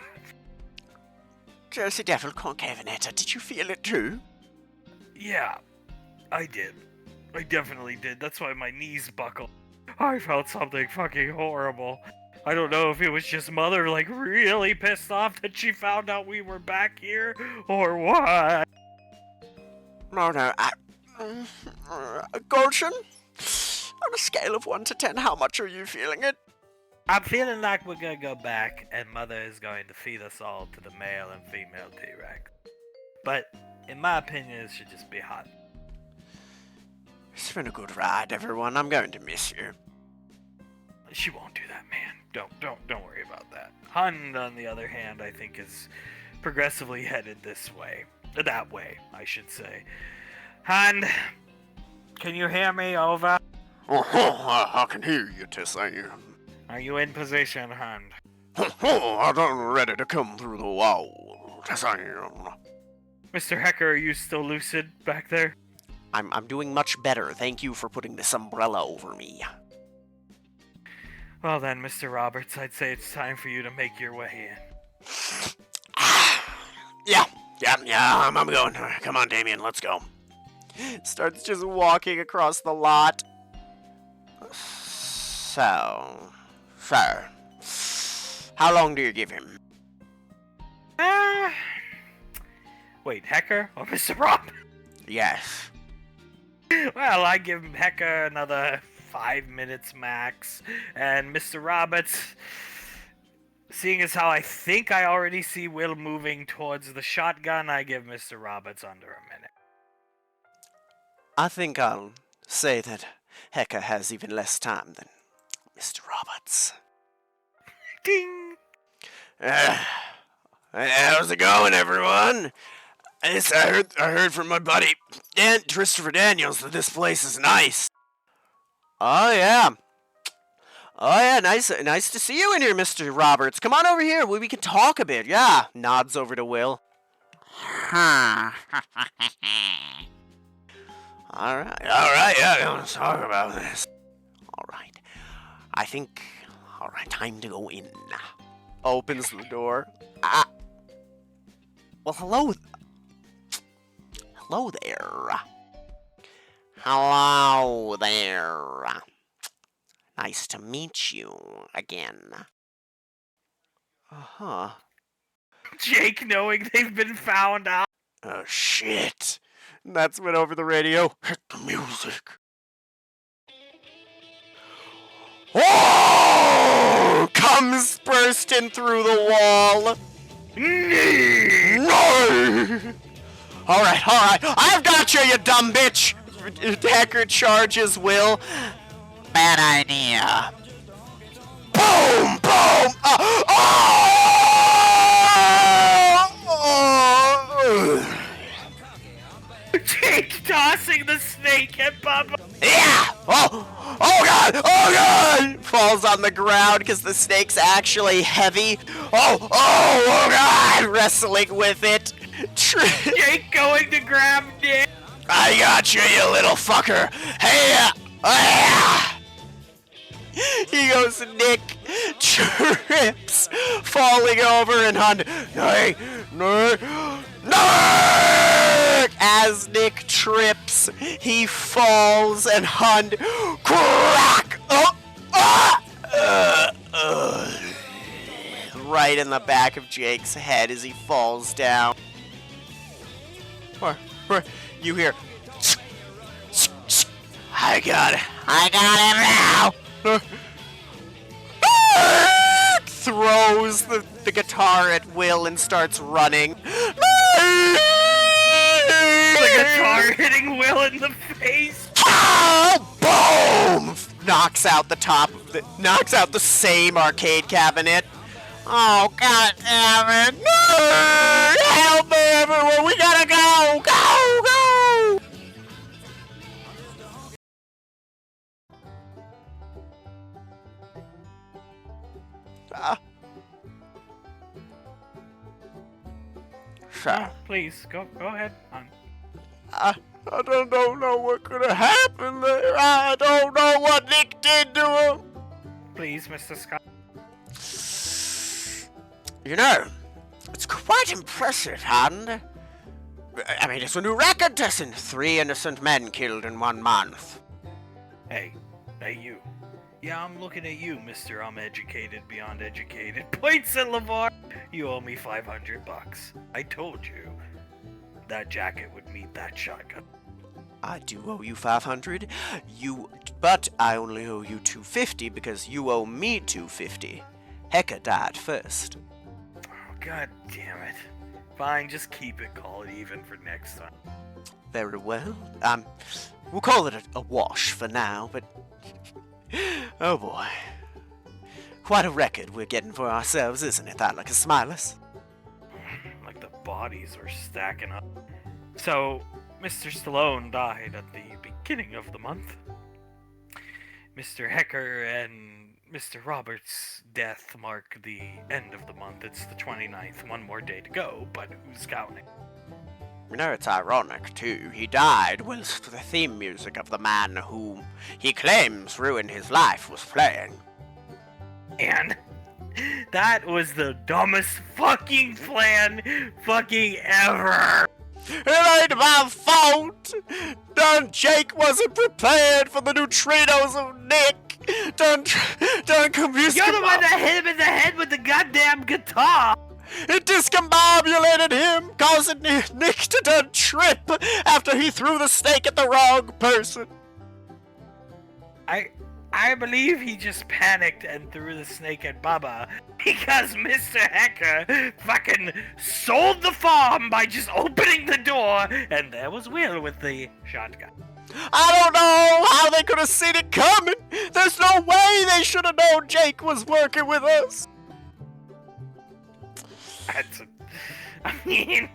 Jersey Devil Concavenetta, did you feel it too? Yeah, I did. I definitely did. That's why my knees buckled. I felt something fucking horrible. I don't know if it was just Mother, like, really pissed off that she found out we were back here, or what. No, Gulshan, on a scale of 1 to 10, how much are you feeling it? I'm feeling like we're gonna go back, and Mother is going to feed us all to the male and female T-Rex. But, in my opinion, it should just be hot. It's been a good ride, everyone. I'm going to miss you. She won't do that, man. Don't worry about that. Hund, on the other hand, I think is progressively headed this way. That way, I should say. Hund, can you hear me? Over. I can hear you, Tessen. Are you in position, Hund? I'm ready to come through the wall, Tessen. Mr. Hecker, are you still lucid back there? I'm doing much better. Thank you for putting this umbrella over me. Well then, Mr. Roberts, I'd say it's time for you to make your way in. Yeah, I'm going. Come on, Damien, let's go. Starts just walking across the lot. So, Sir, how long do you give him? Wait, Hecker or Mr. Roberts? Yes. Well, I give Hecker another 5 minutes max, and Mr. Roberts, seeing as how I think I already see Will moving towards the shotgun, I give Mr. Roberts under a minute. I think I'll say that Hecka has even less time than Mr. Roberts. Ding! How's it going, everyone? Yes, I heard from my buddy Christopher Daniels that this place is nice. Oh yeah. Oh yeah, nice to see you in here, Mr. Roberts. Come on over here, we can talk a bit. Yeah, nods over to Will. Huh. All right. Yeah, let's talk about this. All right. All right, time to go in. Opens the door. Well, hello. Hello there. Hello there. Nice to meet you again. Uh-huh. Jake, knowing they've been found out. Oh, shit. That's when over the radio. Hit the music. Oh! Comes bursting through the wall. No! All right. I've got you, you dumb bitch. Hacker charges Will. Bad idea. Boom! Jake tossing the snake at Bubba. Yeah! Oh God! Falls on the ground because the snake's actually heavy. Oh God! Wrestling with it. Jake going to grab Nick. I got you, you little fucker. Hey! He goes, Nick trips, falling over and Hun. Hey, no. As Nick trips, he falls and Hun crack. Right in the back of Jake's head as he falls down. You hear? I got it. I got him now. Throws the guitar at Will and starts running. The guitar hitting Will in the face. Boom! Knocks out the same arcade cabinet. Oh, God damn it! No! Help me, everyone! We gotta go! Go! Oh, please, go ahead. I don't know what could have happened there. I don't know what Nick did to him. Please, Mr. Scott. You know, it's quite impressive, Hand. I mean, it's a new record, Tessen. 3 innocent men killed in 1 month. Hey, you. Yeah, I'm looking at you, Mr. I'm educated beyond educated. Points at LeVar. You owe me $500. I told you that jacket would meet that shotgun. I do owe you 500. But I only owe you 250 because you owe me 250. Hecka died first. Oh, God damn it. Fine, just keep it. Call it even for next time. Very well. We'll call it a wash for now, but... Oh boy. Quite a record we're getting for ourselves, isn't it, Thylacus Smilus? Like the bodies are stacking up. So, Mr. Stallone died at the beginning of the month. Mr. Hecker and Mr. Roberts' death mark the end of the month. It's the 29th, 1 more day to go, but who's counting? You know, it's ironic, too. He died whilst the theme music of the man whom he claims ruined his life was playing. And that was the dumbest fucking plan fucking ever! It ain't my fault! Jake wasn't prepared for the neutrinos of Nick! Confused. You're the one that hit him in the head with the goddamn guitar! It discombobulated him, causing Nick to done trip after he threw the snake at the wrong person. I believe he just panicked and threw the snake at Bubba because Mr. Hecker fucking sold the farm by just opening the door, and there was Will with the shotgun. I don't know how they could have seen it coming. There's no way they should have known Jake was working with us. I mean,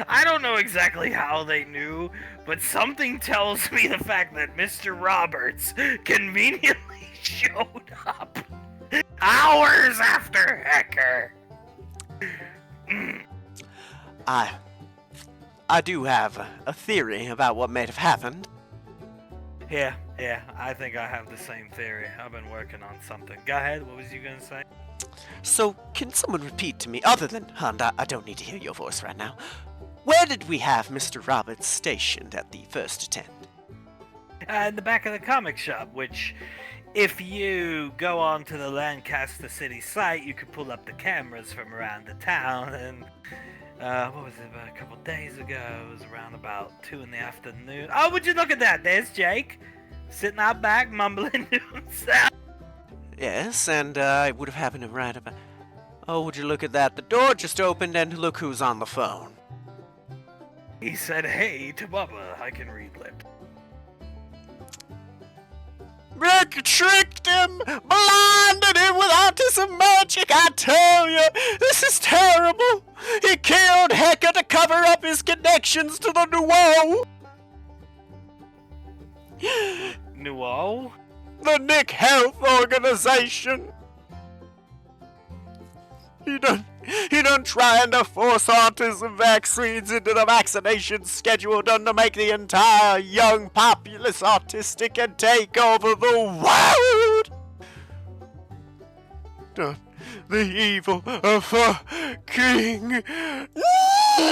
I don't know exactly how they knew, but something tells me the fact that Mr. Roberts conveniently showed up hours after Hecker. I do have a theory about what may have happened. Yeah, I think I have the same theory. I've been working on something. Go ahead, what was you gonna say? So, can someone repeat to me, other than Hunt, I don't need to hear your voice right now. Where did we have Mr. Roberts stationed at the first attempt? In the back of the comic shop, which, if you go onto the Lancaster City site, you could pull up the cameras from around the town, and, what was it, about a couple days ago, it was around about 2 in the afternoon. Oh, would you look at that, there's Jake, sitting out back, mumbling to himself. Yes, and I would have happened to right about... Oh, would you look at that, the door just opened, and look who's on the phone. He said, hey, to Bubba, I can read lips. Rick tricked him, blinded him with autism magic, I tell you, this is terrible. He killed Hecker to cover up his connections to the Nuo. Nuo? The Nick Health Organization. He done trying to force autism vaccines into the vaccination schedule done to make the entire young populace autistic and take over the world. Done the evil of a king. No!